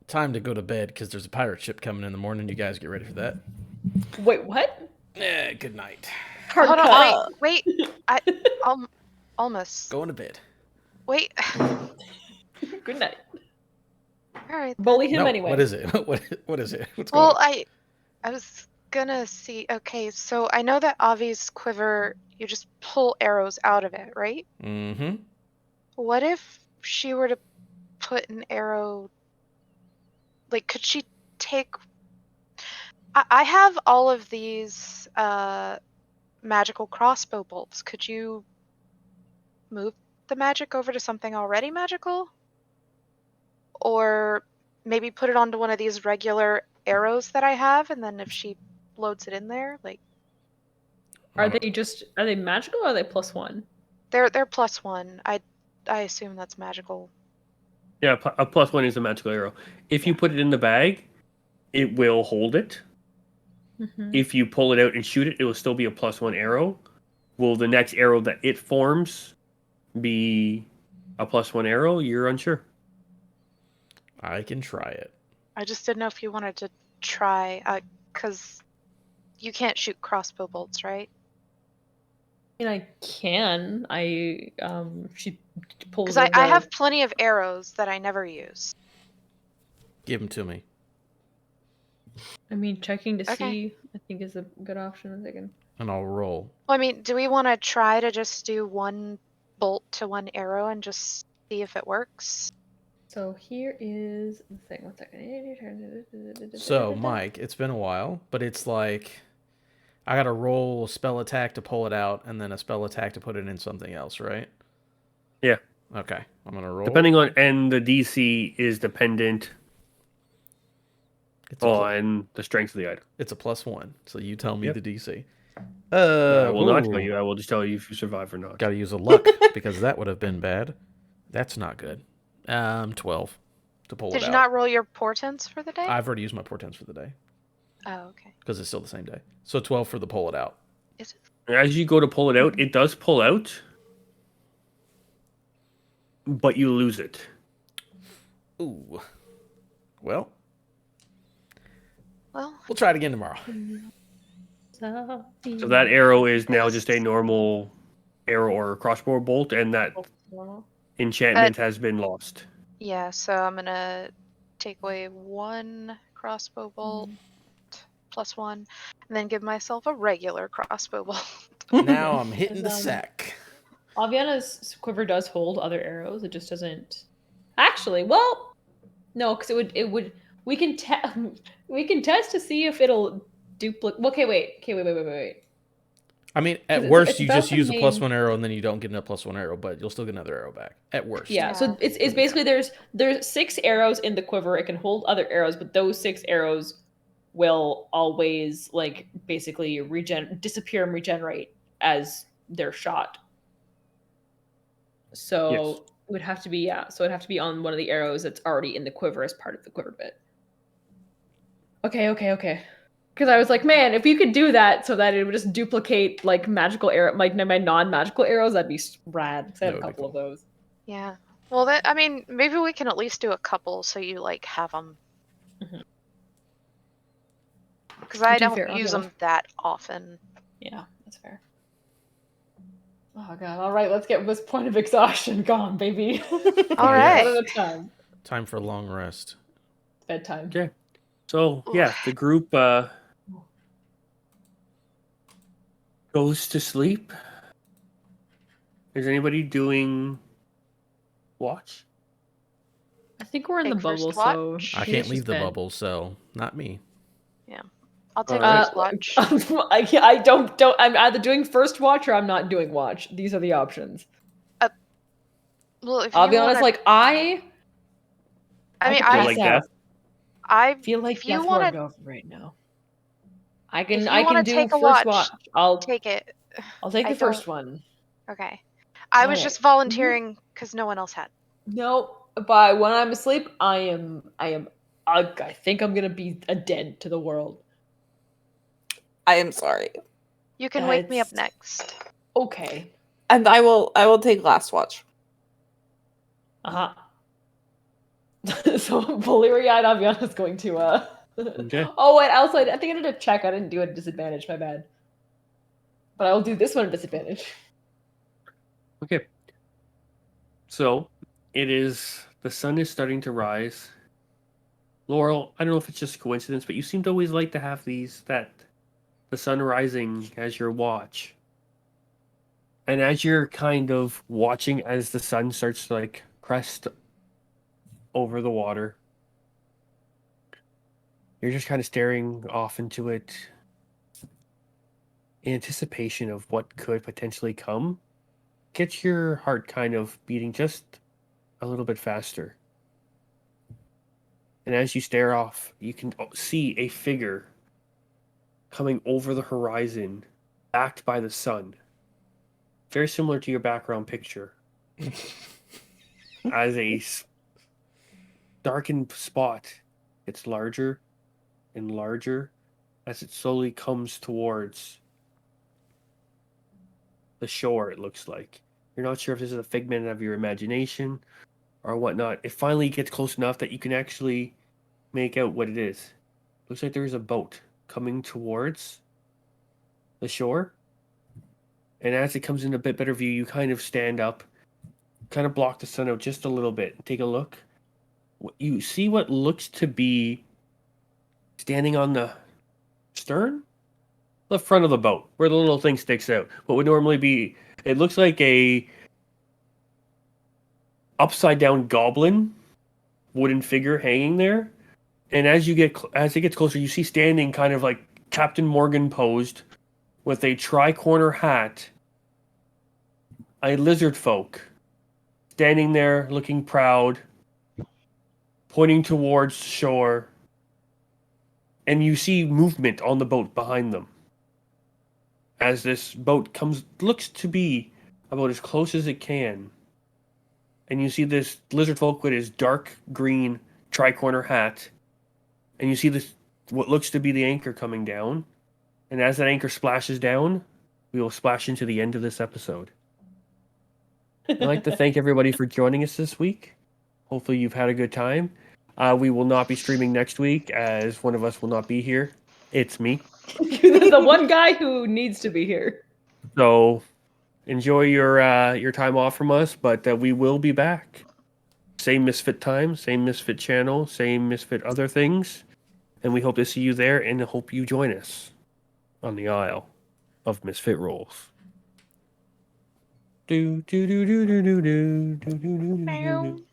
time to go to bed because there's a pirate ship coming in the morning. You guys get ready for that. Wait, what? Yeah, good night. Hard Hold cut. on, wait. Almost. Going to bed. Wait. Good night. All right. Bully him No, anyway. what is it? What is it? What's Well, going on? I was gonna see. Okay, so I know that Avi's quiver, you just pull arrows out of it, right? Mm-hmm. What if she were to put an arrow? Like, could she take? I have all of these magical crossbow bolts. Could you move the magic over to something already magical? Or maybe put it onto one of these regular arrows that I have, and then if she loads it in there, like Are they magical or are they +1? they're +1. I assume that's magical. Yeah, a plus one is a magical arrow. If you put it in the bag, it will hold it. If you pull it out and shoot it, it will still be a +1 arrow. Will the next arrow that it forms be a +1 arrow? You're unsure. I can try it. I just didn't know if you wanted to try, because you can't shoot crossbow bolts, right? I mean, I can. She pulls. Because I have plenty of arrows that I never use. Give them to me. I mean, checking to Okay. see, I think, is a good option. A second. And I'll roll. Well, I mean, do we want to try to just do one bolt to one arrow and just see if it works? So here is the thing. 1 second. So, Mike, it's been a while, but it's like I gotta roll a spell attack to pull it out, and then a spell attack to put it in something else, right? Yeah. Okay, I'm gonna roll. Depending on, and the DC is dependent on the strength of the item. It's a +1, so you tell me Yep. the DC. I will not tell ooh. you. I will just tell you if you survive or not. Gotta use a luck because that would have been bad. That's not good. 12 to pull Did it you out. not roll your portents for the day? I've already used my portents for the day Oh, okay. because it's still the same day. So 12 for the pull it out. Is it? As you go to pull it out, it does pull out, but you lose it. Ooh. Well, Well, we'll try it again tomorrow. So that arrow is now just a normal arrow or crossbow bolt, and that enchantment has been lost. yeah, so I'm gonna take away 1 crossbow bolt +1, and then give myself a regular crossbow bolt. Now I'm hitting the Um, sack. Aviana's quiver does hold other arrows. It just doesn't. Actually, well, no, because it would. We can we can test to see if it'll duplicate. Okay, wait. I mean, 'Cause at it's- worst, it's you about just the use a main- +1 arrow, and then you don't get a +1 arrow, but you'll still get another arrow back. At worst. Yeah, so Yeah. it's basically there's 6 arrows in the quiver. It can hold other arrows, but those 6 arrows will always like basically disappear and regenerate as they're shot. So Yes. it would have to be so it'd have to be on one of the arrows that's already in the quiver as part of the quiver bit. Okay. Because I was like, man, if you could do that so that it would just duplicate like magical arrow, like my non-magical arrows, that'd be rad. 'Cause I have a That would be couple of cool. those. Yeah. Well, I mean, maybe we can at least do a couple so you like have them. Mhm. Because I To be don't fair, I'll be use honest. them that often. Yeah, that's fair. Oh god! All right, let's get this point of exhaustion gone, baby. All right. One at a time. Time for a long rest. It's bedtime. Okay. So yeah, the group goes to sleep. Is anybody doing watch? I think we're in Take the first bubble, so watch. I maybe can't it's leave just the bed. bubble, so not me. I'll take Alright. first watch. I don't. I'm either doing first watch or I'm not doing watch. These are the options. Well, if I'll you be honest. wanna, like I I mean, could Feel pass like out. death? I feel like if you death wanna- word over right now. I if can you I wanna can do take a first watch, watch. take it. I'll take I the first don't- one. Okay. I was Alright. just volunteering because no one else had. No, but when I'm asleep, I am. I think I'm gonna be a dead to the world. I am sorry. You can wake me up That's- next. Okay. And I will take last watch. Uh huh. So Valyria and Aviana's going to Okay. Oh wait, also I think I did a check. I didn't do it at disadvantage. My bad. But I will do this one at disadvantage. Okay. So it is, the sun is starting to rise. Laurel, I don't know if it's just coincidence, but you seem to always like to have the sun rising as your watch. And as you're kind of watching as the sun starts to like crest over the water, you're just kind of staring off into it in anticipation of what could potentially come. Gets your heart kind of beating just a little bit faster. And as you stare off, you can see a figure coming over the horizon, backed by the sun. Very similar to your background picture. As a darkened spot, it's larger and larger as it slowly comes towards the shore, it looks like. You're not sure if this is a figment of your imagination or whatnot. It finally gets close enough that you can actually make out what it is. Looks like there's a boat coming towards the shore. And as it comes in a bit better view, you kind of stand up, kind of block the sun out just a little bit, and take a look. You see what looks to be standing on the stern? The front of the boat, where the little thing sticks out. What would normally be, it looks like a upside down goblin wooden figure hanging there. And as it gets closer, you see standing kind of like Captain Morgan posed with a tri-corner hat, a lizard folk, standing there looking proud, pointing towards shore, and you see movement on the boat behind them. As this boat looks to be about as close as it can. And you see this lizard folk with his dark green tri-corner hat. And you see this, what looks to be the anchor coming down. And as that anchor splashes down, we will splash into the end of this episode. I'd like to thank everybody for joining us this week. Hopefully you've had a good time. We will not be streaming next week as one of us will not be here. It's me. The one guy who needs to be here. So enjoy your time off from us, but we will be back. Same Misfit time, same Misfit channel, same Misfit other things. And we hope to see you there and hope you join us on the Isle of Misfit Rolls. Do do do do do do do do do do do.